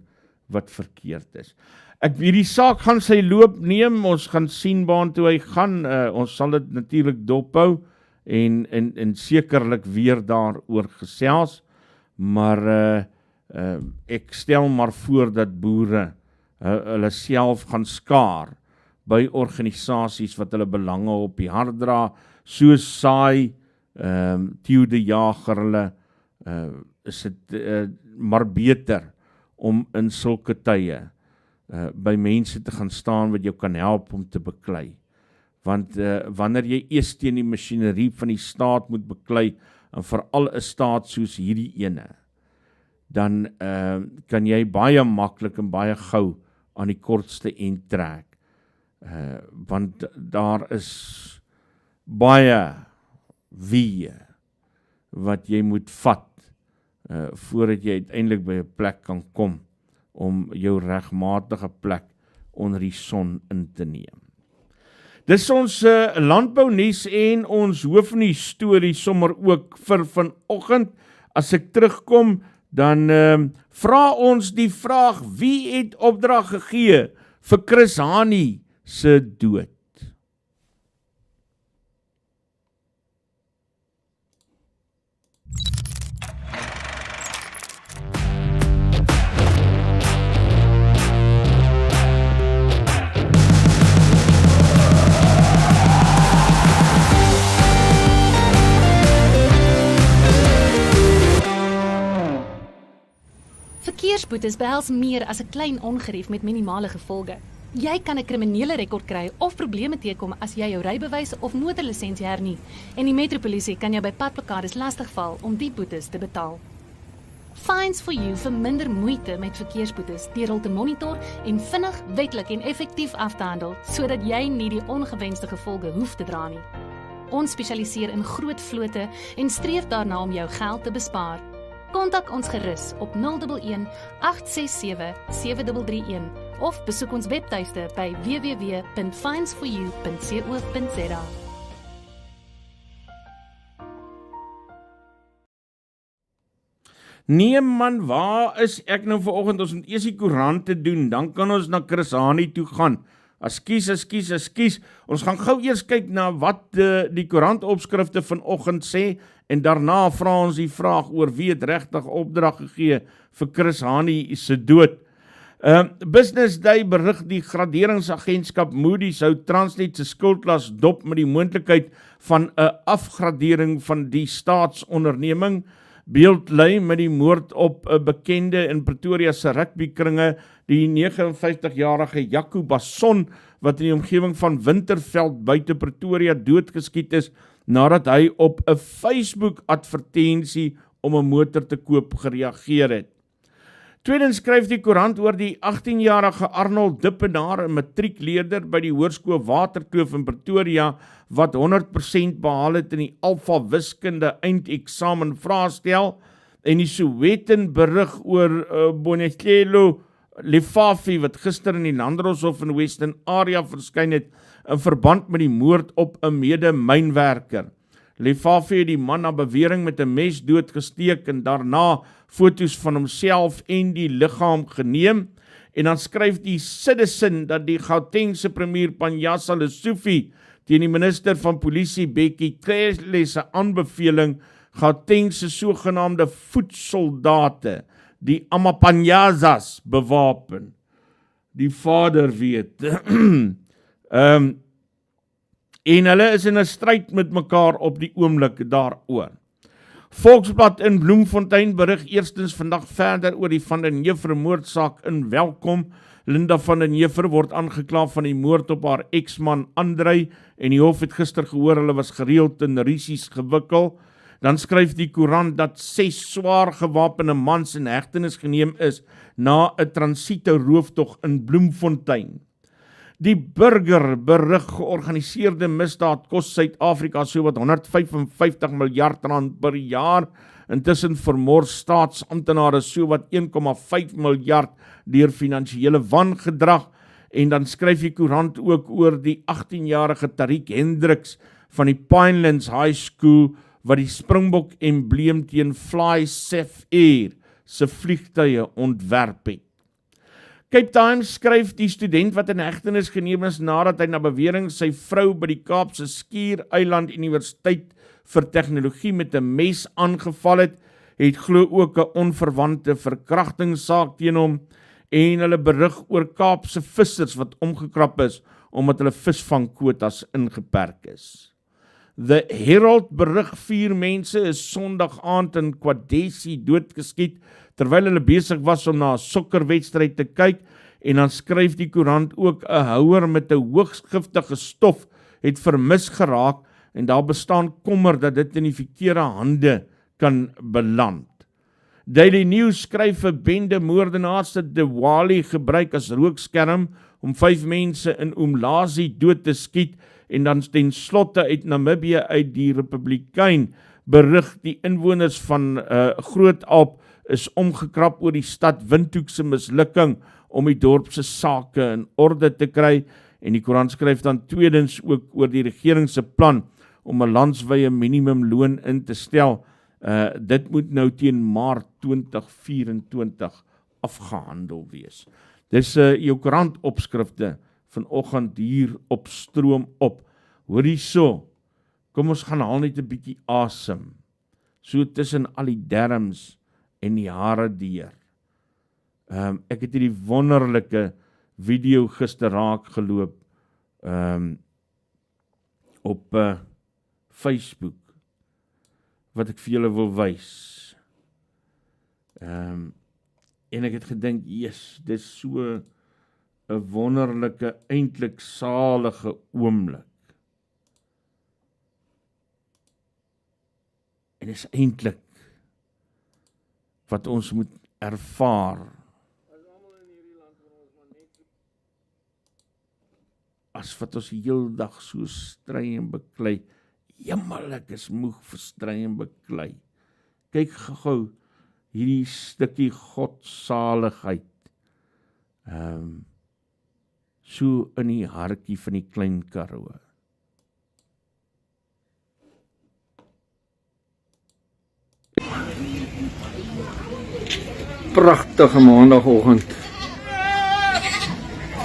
wat verkeerd is. Hierdie saak gaan sy loop neem, ons gaan sien waartoe hy gaan, ons sal dit natuurlik dophou en sekerlik weer daaroor gesels, maar ek stel maar voor dat boere hulle self gaan skaar by organisasies wat hulle belange op die hart dra, soos saai, Theo die Jager, hulle, is dit maar beter om in sulke tye by mense te gaan staan wat jou kan help om te beklei. Want wanneer jy eers teen die masjinerie van die staat moet beklei, en veral 'n staat soos hierdie ene, dan kan jy baie maklik en baie gou aan die kortste end trek. Want daar is baie wie wat jy moet vat voordat jy uiteindelik by 'n plek kan kom om jou regmatige plek onder die son in te neem. Dis ons landbounuus en ons hoofnuus storie sommer ook vir vanoggend. As ek terugkom, dan vra ons die vraag, wie het opdrag gegee vir Chris Hani se dood? Verkeersboetes behels meer as 'n klein ongerief met minimale gevolge. Jy kan 'n kriminele rekord kry of probleme teekom as jy jou rybewys of motorlisensie hernie, en die metropolisie kan jou by padblokkades lastigval om die boetes te betaal. Fines for you vir minder moeite met verkeersboetes deur hul te monitor en vinnig, wetlik en effektief af te handel, sodat jy nie die ongewenste gevolge hoef te dra nie. Ons spesialiseer in groot vlote en streef daarna om jou geld te bespaar. Kontak ons gerus op 011 867 7331 of besoek ons webtuiste by www.finesforyou.co.za. Nee man, waar is ek nou vanoggend? Ons moet eers die koerante doen, dan kan ons na Chris Hani toe gaan. Ekskuus. Ons gaan gou eers kyk na wat die Koerantopskrifte vanoggend sê, en daarna vra ons die vraag oor wie het regtig opdrag gegee vir Chris Hani se dood. Business Day berig die graderingsagentskap Moody's hou Transnet se skuldlas dop met die moontlikheid van 'n afgradering van die staatsonderneming. Beeld lei met die moord op 'n bekende in Pretoria se rugbykringe, die 59-jarige Jaco Basson, wat in die omgewing van Winterveld buite Pretoria doodgeskiet is, nadat hy op 'n Facebook-advertensie om 'n motor te koop gereageer het. Tweedens skryf die koerant oor die 18-jarige Arnold Dippenaar, 'n matriekleerder by die Hoërskool Waterkloof in Pretoria, wat 100% behaal het in die alfa wiskunde eindeksamen vraestel, en die Sowetan berig oor Bonekelo Lefafi, wat gister in die Landdroshof in Western Area verskyn het, in verband met die moord op 'n mede-mynwerker. Lefafi het die man na bewering met 'n mes doodgesteek en daarna foto's van homself en die liggaam geneem, en dan skryf die Citizen dat die Gautengse premier Panjasa Lesufi teen die minister van polisie Bekkie Cele se aanbeveling Gautengse sogenaamde voetsoldate, die Amapanyazas, bewapen. Die vader weet. En hulle is in 'n stryd met mekaar op die oomblik daaroor. Volksblad in Bloemfontein berig eerstens vandag verder oor die Van den Heever moordsaak in Welkom. Linda Van den Heever word aangekla van die moord op haar eksman Andrei, en die hof het gister gehoor hulle was gereeld in rusies gewikkel. Dan skryf die koerant dat 6 swaar gewapende mans in hegtenis geneem is na 'n transiete rooftog in Bloemfontein. Die Burger berig georganiseerde misdaad kos Suid-Afrika sowat 155 miljard rand per jaar. Intussen vermors staatsamptenare sowat 1,5 miljard deur finansiële wangedrag. En dan skryf die koerant ook oor die 18-jarige Tariq Hendricks van die Pinelands High School, wat die Springbok embleem teen Fly Safe Air se vliegtuie ontwerp het. Cape Times skryf die student wat in hegtenis geneem is nadat hy na bewering sy vrou by die Kaapse Skiereiland Universiteit vir Tegnologie met 'n mes aangeval het glo ook 'n onverwante verkrachtingssaak teen hom. en hulle berig oor Kaapse vissers wat omgekrap is omdat hulle visvangkwotas ingeperk is. The Herald berig 4 mense is Sondag aand in Kwadesi doodgeskiet terwyl hulle besig was om na 'n sokkerwedstryd te kyk, en dan skryf die koerant ook 'n houer met 'n hoogs giftige stof het vermis geraak en daar bestaan kommer dat dit in die verkeerde hande kan beland. Daily News skryf 'n bende moordenaars het Diwali gebruik as rookskerm om 5 mense in Umlazi dood te skiet en dan ten slotte uit Namibië uit die Republikein berig die inwoners van Groot-Alp is omgekrap oor die stad Windhoek se mislukking om die dorp se sake in orde te kry, en die koerant skryf dan tweedens ook oor die regering se plan om 'n landswye minimumloon in te stel. Dit moet nou teen Maart 2024 afgehandel wees. Dis jou koerantopskrifte vanoggend hier op Stroom op. Hoor hierso, kom ons gaan haal net 'n bietjie asem, so tussen al die derms en die hare deur. Ek het hierdie wonderlike video gister raak geloop op Facebook, wat ek vir julle wil wys. En ek het gedink, yes, dis so 'n wonderlike, eintlik salige oomblik. En dis eintlik wat ons moet ervaar. As wat ons heeldag so stry en beklei, jammer, ek is moeg vir stry en beklei. Kyk gou hierdie stukkie godsaligheid, so in die hartjie van die klein Karoo. Pragtige maandagoggend.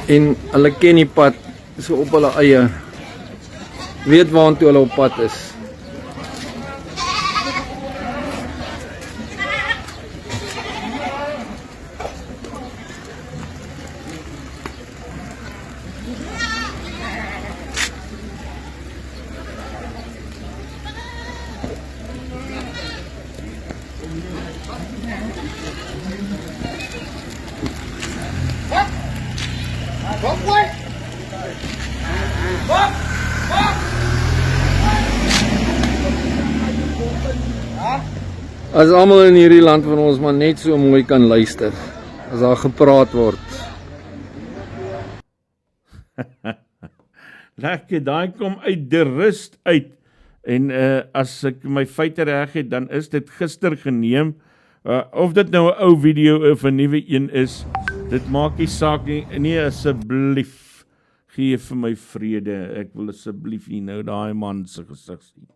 En hulle ken die pad so op hulle eie. Weet waartoe hulle op pad is. As almal in hierdie land van ons maar net so mooi kan luister, as daar gepraat word. Lekker, daai kom uit die rust uit, en as ek my feite reg het, dan is dit gister geneem, of dit nou 'n ou video of 'n nuwe een is, dit maak nie saak nie, nee, asseblief, gee vir my vrede, ek wil asseblief nie nou daai man se gesig sien.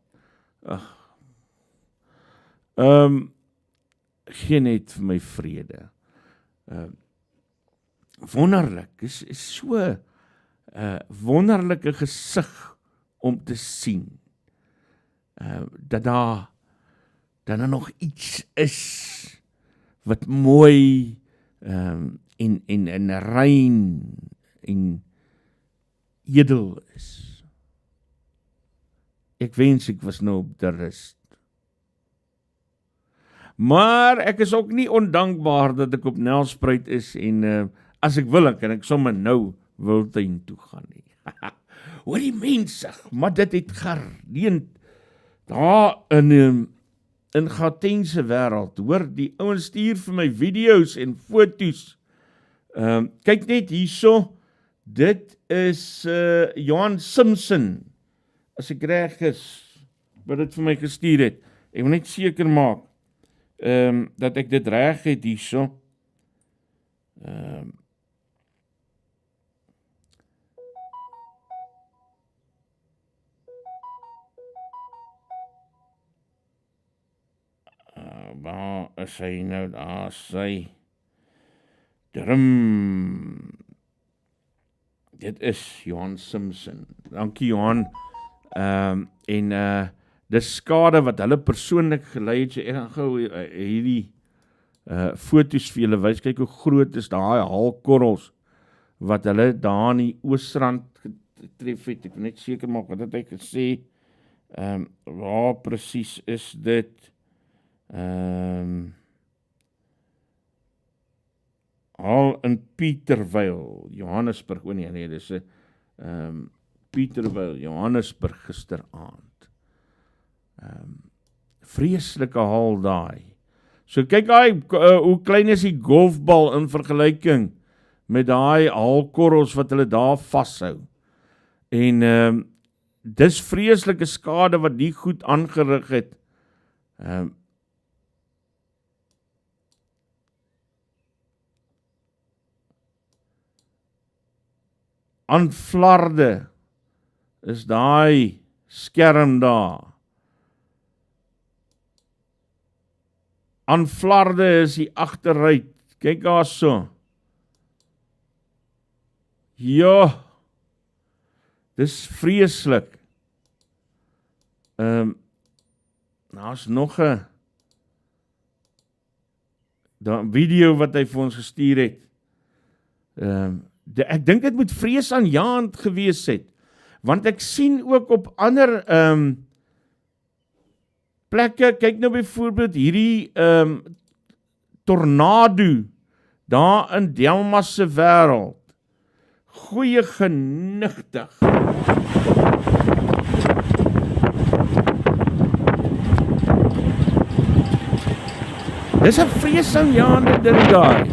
Gee net vir my vrede. Wonderlik, is so wonderlike gesig om te sien. Dat daar nog iets is wat mooi en rein en edel is. Ek wens ek was nou op die rust. Maar ek is ook nie ondankbaar dat ek op Nelspruit is en as ek wil, kan ek sommer nou Wildtuin toe gaan nie. Hoor die mense, maar dit het gereën daar in Gautengse wêreld. Hoor, die ouens stuur vir my video's en foto's. Kyk net hierso, dit is Johan Simpson, as ek reg is, wat dit vir my gestuur het. Ek wil net seker maak dat ek dit reg het hierso. Waar is hy nou? Daar sy drum. Dit is Johan Simpson. Dankie Johan. Dis skade wat hulle persoonlik gelei het, so ek gaan gou hierdie foto's vir julle wys. Kyk hoe groot is daai haalkorrels wat hulle daar in die Oosrand getref het. Ek wil net seker maak wat het hy gesê. Waar presies is dit? Hael in Pieterwyl, Johannesburg, nee, dis 'n Pieterwyl, Johannesburg gisteraand. Vreeslike haal daai. So kyk hoe klein is die golfbal in vergelyking met daai haalkorrels wat hulle daar vashou. En dis vreeslike skade wat die goed aangerig het. Aan Flarde is daai skerm daar. Aan Flarde is die agteruit. Kyk daar so. Ja, dis vreeslik. Daar's nog 'n video wat hy vir ons gestuur het. Ek dink dit moet vreesaanjaend gewees het, want ek sien ook op ander plekke, kyk nou byvoorbeeld hierdie tornado daar in Delmas se wêreld. Goeie genigtig. Dis 'n vreesaanjaende ding daai.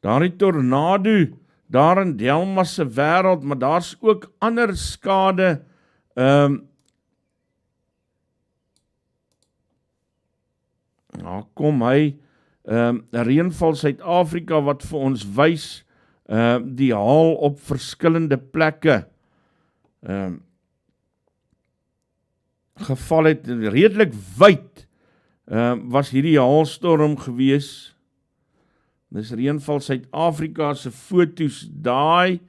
Daardie tornado daar in Delmas se wêreld, maar daar's ook ander skade. Kom hy, reënval Suid-Afrika wat vir ons wys, die haal op verskillende plekke geval het, redelik wyd was hierdie haalstorm gewees. Dis reënval Suid-Afrika se foto's daai,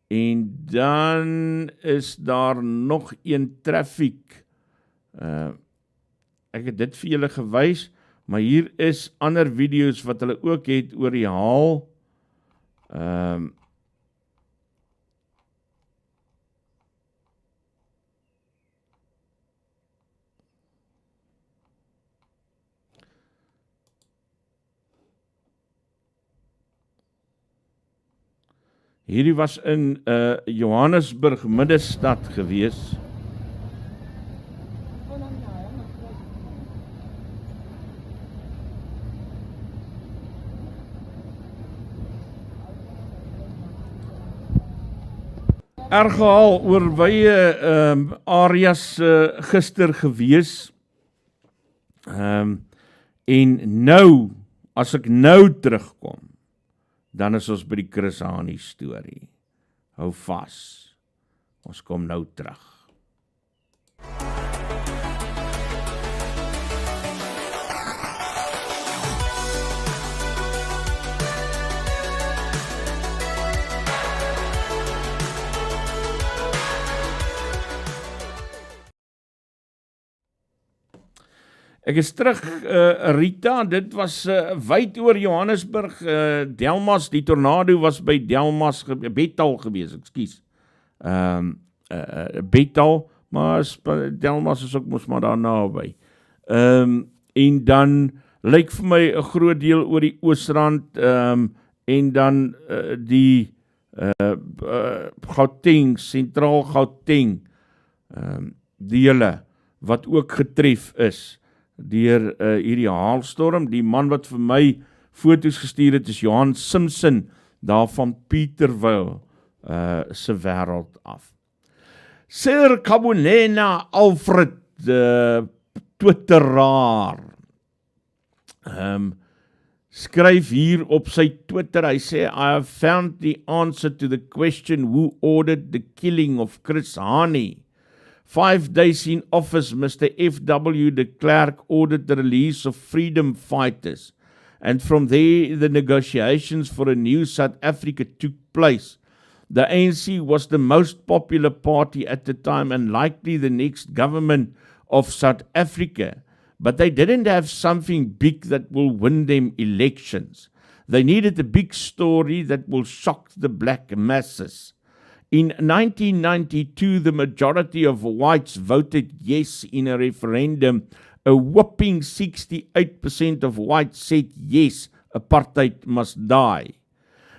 en dan is daar nog een traffic. Ek het dit vir julle gewys, maar hier is ander video's wat hulle ook het oor die haal. Hierdie was in Johannesburg middestad gewees. Erge haal oor wye areas gister gewees. En nou, as ek nou terugkom, dan is ons by die Chris Hani storie. Hou vas. Ons kom nou terug. Ek is terug, Rita, dit was wyd oor Johannesburg, Delmas, die tornado was by Delmas, Betal gewees, ekskuus. Betal, maar Delmas is ook mos maar daar naby. En dan lyk vir my 'n groot deel oor die Oosrand, en dan die Gauteng, sentraal Gauteng, dele, wat ook getref is deur hierdie haalstorm. Die man wat vir my foto's gestuur het is Johan Simpson daar van Pieterwyl se wêreld af. Sir Kabonena Alfred Twitteraar skryf hier op sy Twitter, hy sê, I have found the answer to the question who ordered the killing of Chris Hani. 5 days in office, Mr. F.W. de Klerk ordered the release of freedom fighters, and from there the negotiations for a new South Africa took place. The ANC was the most popular party at the time and likely the next government of South Africa, but they didn't have something big that will win them elections. They needed a big story that will shock the black masses. In 1992, the majority of whites voted yes in a referendum. A whopping 68% of whites said yes, apartheid must die.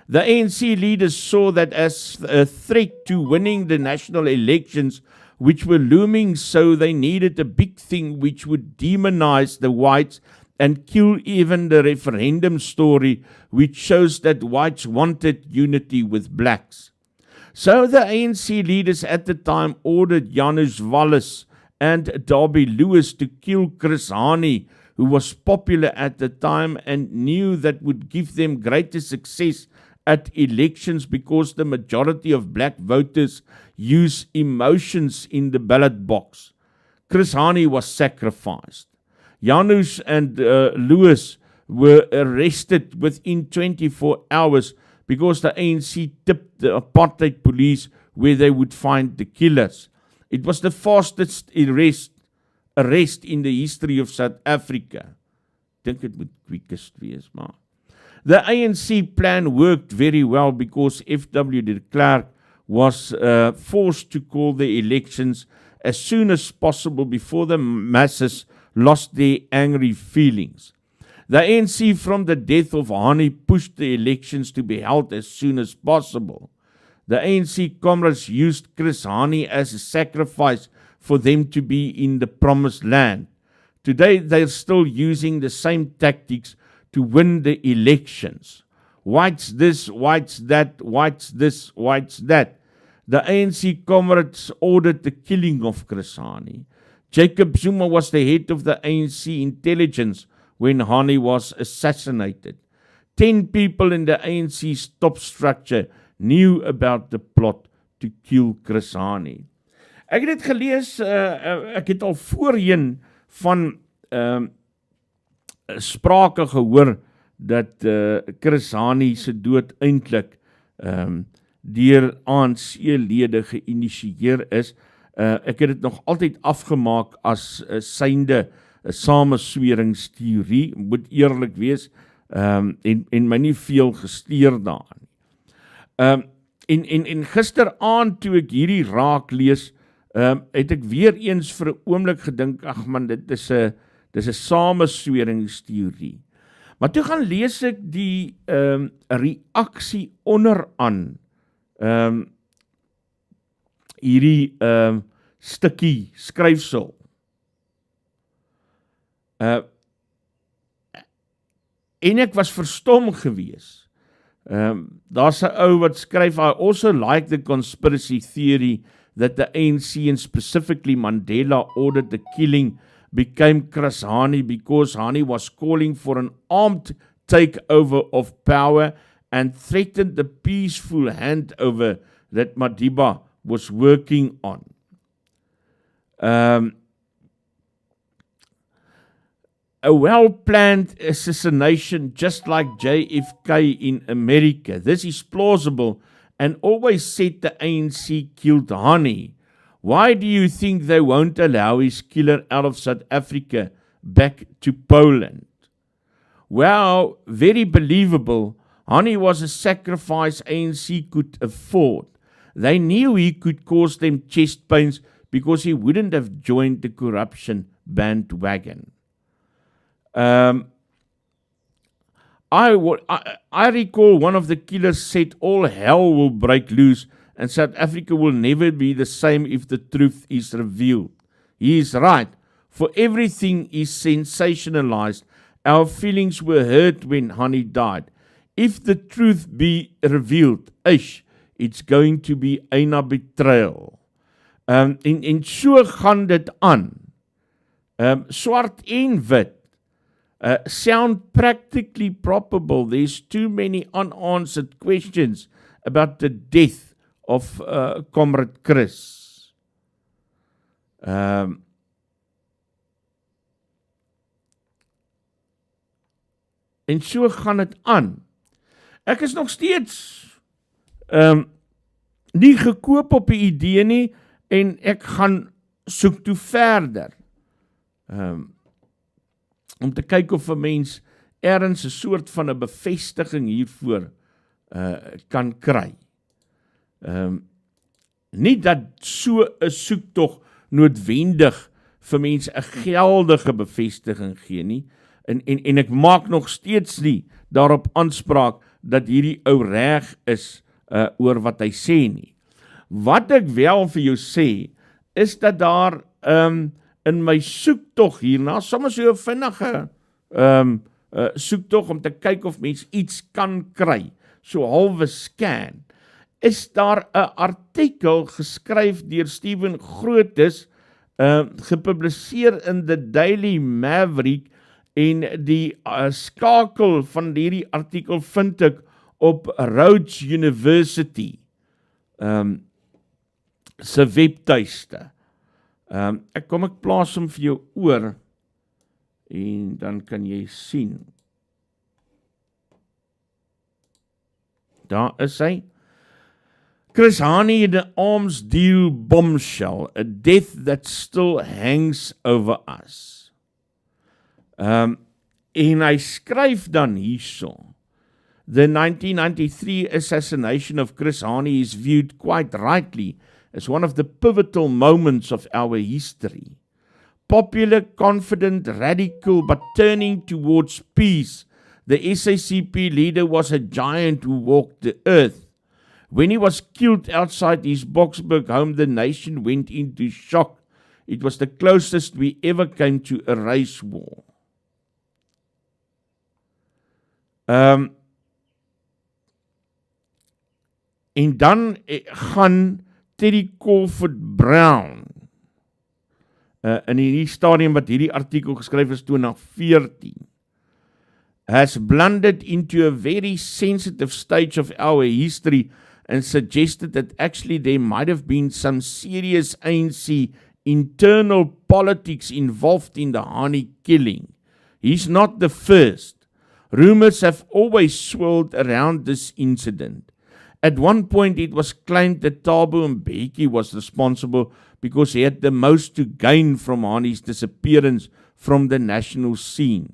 The ANC leaders saw that as a threat to winning the national elections, which were looming, so they needed a big thing which would demonize the whites and kill even the referendum story, which shows that whites wanted unity with blacks. So the ANC leaders at the time ordered Janus Wallace and Darby Lewis to kill Chris Hani, who was popular at the time and knew that would give them greater success at elections because the majority of black voters use emotions in the ballot box. Chris Hani was sacrificed. Janus and Lewis were arrested within 24 hours because the ANC tipped the apartheid police where they would find the killers. It was the fastest arrest in the history of South Africa. Dink dit moet quickest wees, maar. The ANC plan worked very well because F.W. de Klerk was forced to call the elections as soon as possible before the masses lost their angry feelings. The ANC from the death of Hani pushed the elections to be held as soon as possible. The ANC comrades used Chris Hani as a sacrifice for them to be in the promised land. Today they're still using the same tactics to win the elections. Whites this, whites that, whites this, whites that. The ANC comrades ordered the killing of Chris Hani. Jacob Zuma was the head of the ANC intelligence when Hani was assassinated. 10 people in the ANC's top structure knew about the plot to kill Chris Hani. Ek het dit gelees, ek het al voorheen van sprake gehoor dat Chris Hani se dood eintlik deur ANC-lede geïnisieer is. Ek het dit nog altyd afgemaak as synde 'n samesweringsteorie, moet eerlik wees, en my nie veel gesteer daaraan. En gisteraand toe ek hierdie raak lees, het ek weer eens vir 'n oomblik gedink, ag man, dit is 'n samesweringsteorie. Maar toe gaan lees ek die reaksie onderaan hierdie stukkie skryfsel. En ek was verstom gewees. Daar's 'n ou wat skryf, I also like the conspiracy theory that the ANC and specifically Mandela ordered the killing became Chris Hani because Hani was calling for an armed takeover of power and threatened the peaceful handover that Madiba was working on. A well-planned assassination just like JFK in America. This is plausible and always said the ANC killed Hani. Why do you think they won't allow his killer out of South Africa back to Poland? Well, very believable. Hani was a sacrifice ANC could afford. They knew he could cause them chest pains because he wouldn't have joined the corruption bandwagon. I recall one of the killers said all hell will break loose and South Africa will never be the same if the truth is revealed. He is right, for everything is sensationalized. Our feelings were hurt when Hani died. If the truth be revealed, it's going to be 'n betrayal. En so gaan dit aan. Swart en wit sound practically probable. There's too many unanswered questions about the death of Comrade Chris. En so gaan het aan. Ek is nog steeds nie gekoop op die idee nie, en ek gaan soek toe verder. Om te kyk of 'n mens ergens 'n soort van 'n bevestiging hiervoor kan kry. Nie dat so 'n soektog noodwendig vir mense 'n geldige bevestiging gee nie, en ek maak nog steeds nie daarop aanspraak dat hierdie ou reg is oor wat hy sê nie. Wat ek wel vir jou sê, is dat daar in my soektog hierna, soms so 'n vinnige soektog om te kyk of mens iets kan kry, so halwe scan, is daar 'n artikel geskryf deur Steven Grootes, gepubliseer in the Daily Maverick, en die skakel van hierdie artikel vind ek op Rhodes University se webtuiste. Ek plaas hom vir jou oor, en dan kan jy sien. Daar is hy. Chris Hani in the arms deal bombshell, a death that still hangs over us. En hy skryf dan hierso. The 1993 assassination of Chris Hani is viewed quite rightly as one of the pivotal moments of our history. Popular, confident, radical, but turning towards peace, the SACP leader was a giant who walked the earth. When he was killed outside his Boksburg home, the nation went into shock. It was the closest we ever came to a race war. En dan gaan Teddy Colford Brown in hierdie stadium wat hierdie artikel geskryf is 2014, has blundered into a very sensitive stage of our history and suggested that actually there might have been some serious ANC internal politics involved in the Hani killing. He's not the first. Rumors have always swirled around this incident. At one point it was claimed that Thabo Mbeki was responsible because he had the most to gain from Hani's disappearance from the national scene.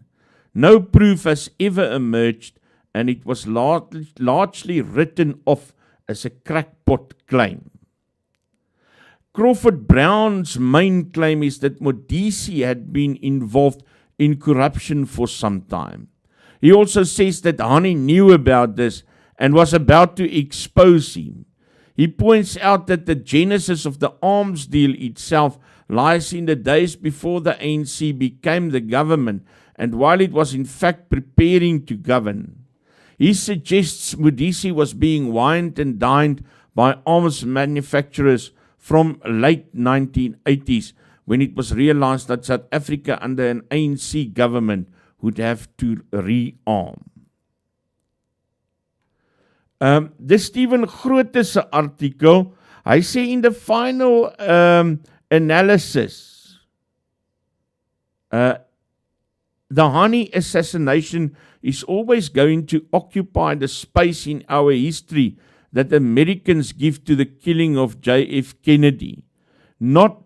No proof has ever emerged, and it was largely written off as a crackpot claim. Crawford Brown's main claim is that Modise had been involved in corruption for some time. He also says that Hani knew about this and was about to expose him. He points out that the genesis of the arms deal itself lies in the days before the ANC became the government, and while it was in fact preparing to govern. He suggests Modise was being wined and dined by arms manufacturers from late 1980s, when it was realized that South Africa under an ANC government would have to rearm. Dis Steven Grootes se artikel. Hy sê in the final analysis, the Hani assassination is always going to occupy the space in our history that Americans give to the killing of JF Kennedy. No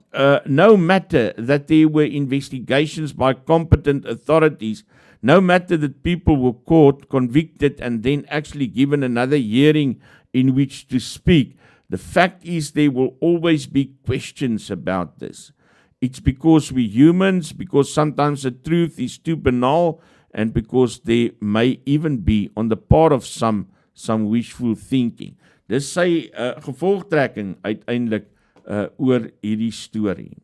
matter that there were investigations by competent authorities, no matter that people were caught, convicted, and then actually given another hearing in which to speak, the fact is there will always be questions about this. It's because we're humans, because sometimes the truth is too banal, and because there may even be, on the part of some wishful thinking. Dis sy gevolgtrekking uiteindelik oor hierdie storie.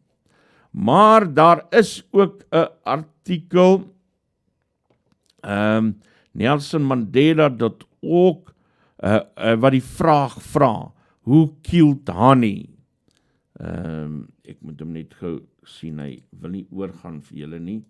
Maar daar is ook 'n artikel, NelsonMandela.org, wat die vraag vra, who killed Hani? Ek moet hom net gou sien, hy wil nie oorgaan vir julle nie.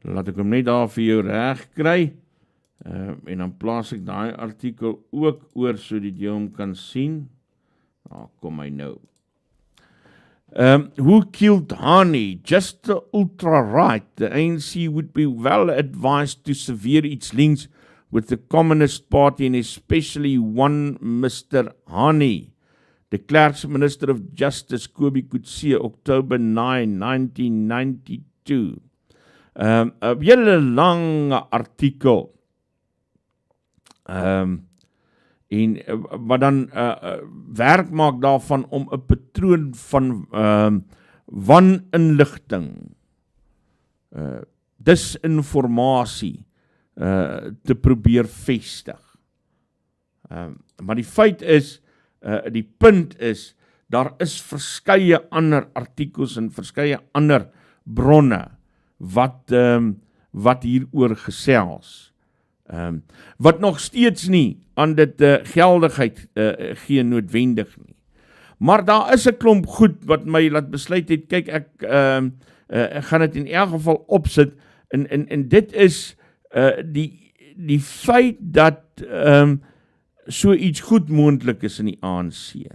Laat ek hom net daar vir jou reg kry, en dan plaas ek daai artikel ook oor, sodat jy hom kan sien. Kom hy nou. Who killed Hani? Just the ultra-right. The ANC would be well advised to sever its links with the Communist Party and especially one Mr. Hani. Declares Minister of Justice Kobe Kutsie, October 9, 1992. 'n hele lang artikel. En wat dan werk maak daarvan om 'n patroon van waninligting, disinformasie te probeer vestig. Maar die feit is, die punt is, daar is verskeie ander artikels en verskeie ander bronne wat hieroor gesels. Wat nog steeds nie aan dit geldigheid gee noodwendig nie. Maar daar is 'n klomp goed wat my laat besluit het, kyk ek gaan dit in elk geval opsit, en dit is die feit dat so iets goed moontlik is in die ANC.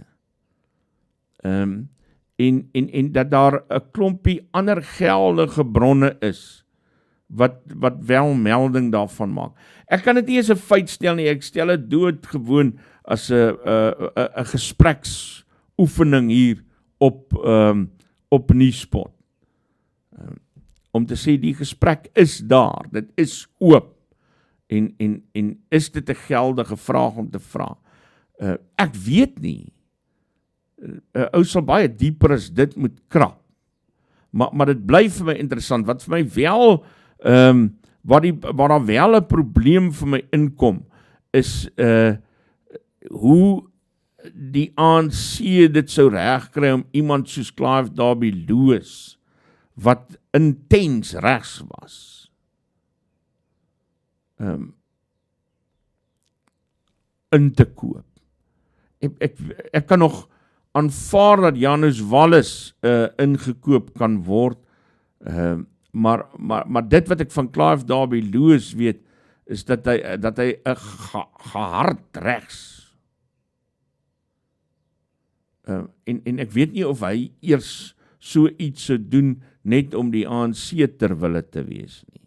En dat daar 'n klompie ander geldige bronne is, wat wel melding daarvan maak. Ek kan dit nie as 'n feit stel nie, ek stel dit doodgewoon as 'n gespreksoefening hier op Nuuspod. Om te sê, die gesprek is daar, dit is oop, en is dit 'n geldige vraag om te vra? Ek weet nie. Ou sal baie dieper as dit moet krap. Maar dit bly vir my interessant, wat vir my wel, waar daar wel 'n probleem vir my inkom, is hoe die ANC dit sou regkry om iemand soos Clive Derby Lewis, wat intens regs was, in te koop. Ek kan nog aanvaar dat Janus Wallis ingekoop kan word, maar dit wat ek van Clive Derby Lewis weet, is dat hy 'n gehard regs. En ek weet nie of hy eers so iets sou doen net om die ANC ter wille te wees nie.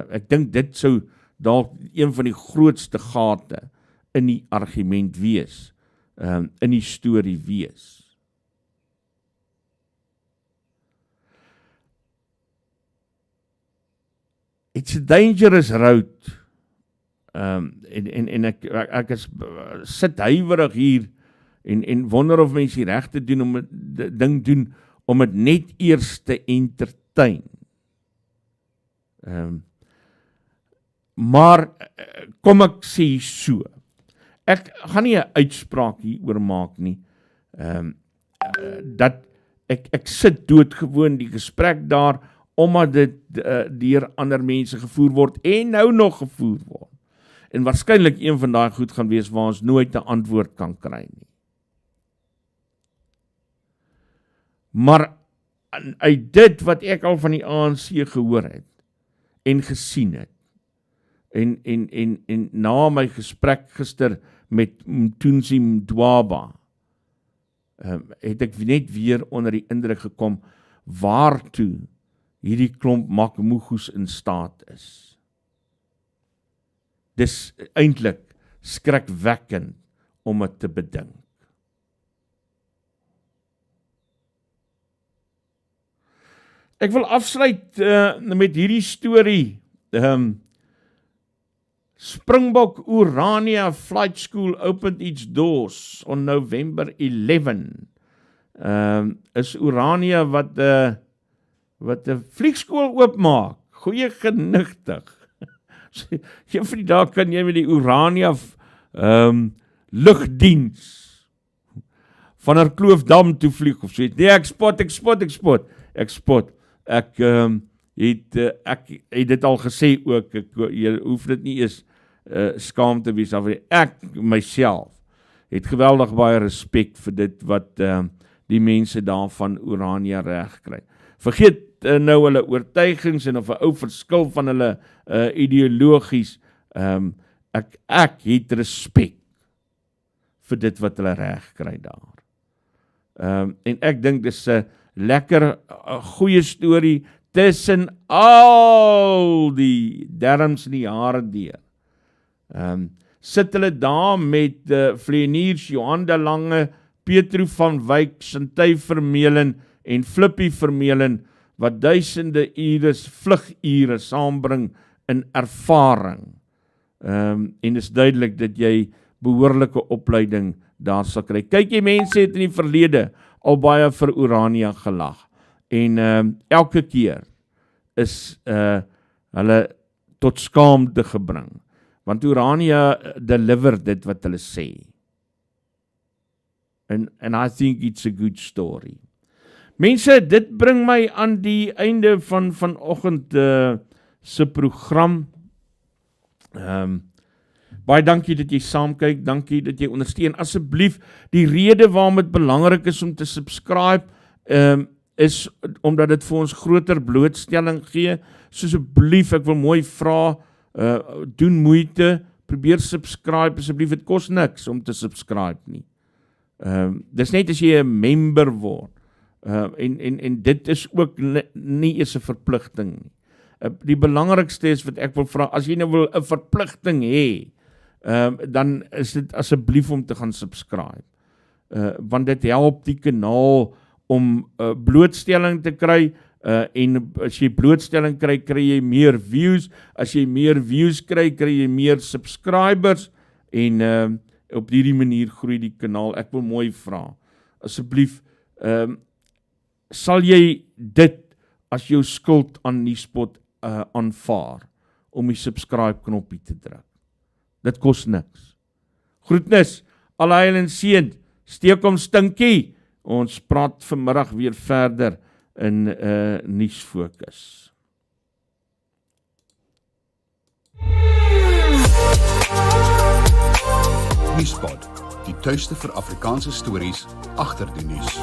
Ek dink dit sou dalk een van die grootste gate in die argument wees, in die storie wees. It's a dangerous road. En ek is sit huiwerig hier en wonder of mense die regte doen om dit ding doen om dit net eers te entertain. Maar kom ek sê so. Ek gaan nie 'n uitspraak hieroor maak nie. Dat ek sit doodgewoon die gesprek daar, omdat dit deur ander mense gevoer word en nou nog gevoer word. En waarskynlik een van daai goed gaan wees waar ons nooit 'n antwoord kan kry nie. Maar uit dit wat ek al van die ANC gehoor het en gesien het, en na my gesprek gister met Mthunzi Mdwaba, het ek net weer onder die indruk gekom waartoe hierdie klomp makmoegoes in staat is. Dis eintlik skrikwekkend om dit te bedink. Ek wil afsluit met hierdie storie. Springbok Orania Flight School opened its doors on November 11. Is Orania wat 'n vliegskool oopmaak. Goeie genigtig. Een van die dae kan jy met die Orania lugdiens van 'n Kloofdam toe vlieg of so iets. Nee, ek spot. Ek het dit al gesê ook, jy hoef dit nie eens skaam te wees af. Ek myself het geweldig baie respek vir dit wat die mense daar van Orania reg kry. Vergeet nou hulle oortuigings en of 'n ou verskil van hulle ideologies. Ek het respek vir dit wat hulle reg kry daar. En ek dink dis 'n lekker goeie storie tussen al die derms in die jare deur. Sit hulle daar met Vleeniers, Johan de Lange, Petro van Wyk, Sintay Vermeulen en Flippie Vermeulen, wat duisende vlugure saambring in ervaring. En is duidelik dat jy behoorlike opleiding daar sal kry. Kyk, jy mense het in die verlede al baie vir Orania gelag. En elke keer is hulle tot skaamte gebring. Want Orania deliver dit wat hulle sê. And I think it's a good story. Mense, dit bring my aan die einde van vanoggend se program. Baie dankie dat jy saamkyk, dankie dat jy ondersteun. Asseblief, die rede waarom dit belangrik is om te subscribe, is omdat dit vir ons groter blootstelling gee. So asseblief, ek wil mooi vra, doen moeite, probeer subscribe, asseblief, het kos niks om te subscribe nie. Dis net as jy 'n member word, en dit is ook nie eens 'n verpligting nie. Die belangrikste is wat ek wil vra, as jy nou wil 'n verpligting hê, dan is dit asseblief om te gaan subscribe. Want dit help die kanaal om blootstelling te kry, en as jy blootstelling kry, kry jy meer views. As jy meer views kry, kry jy meer subscribers, en op hierdie manier groei die kanaal. Ek wil mooi vra, asseblief, sal jy dit as jou skuld aan Nuuspod aanvaar, om die subscribe knoppie te druk? Dit kos niks. Groetnis, alle heil en seën, steek hom stinkie. Ons praat vanmiddag weer verder in nuusfokus. Nuuspod, die tuiste vir Afrikaanse stories agter die nuus.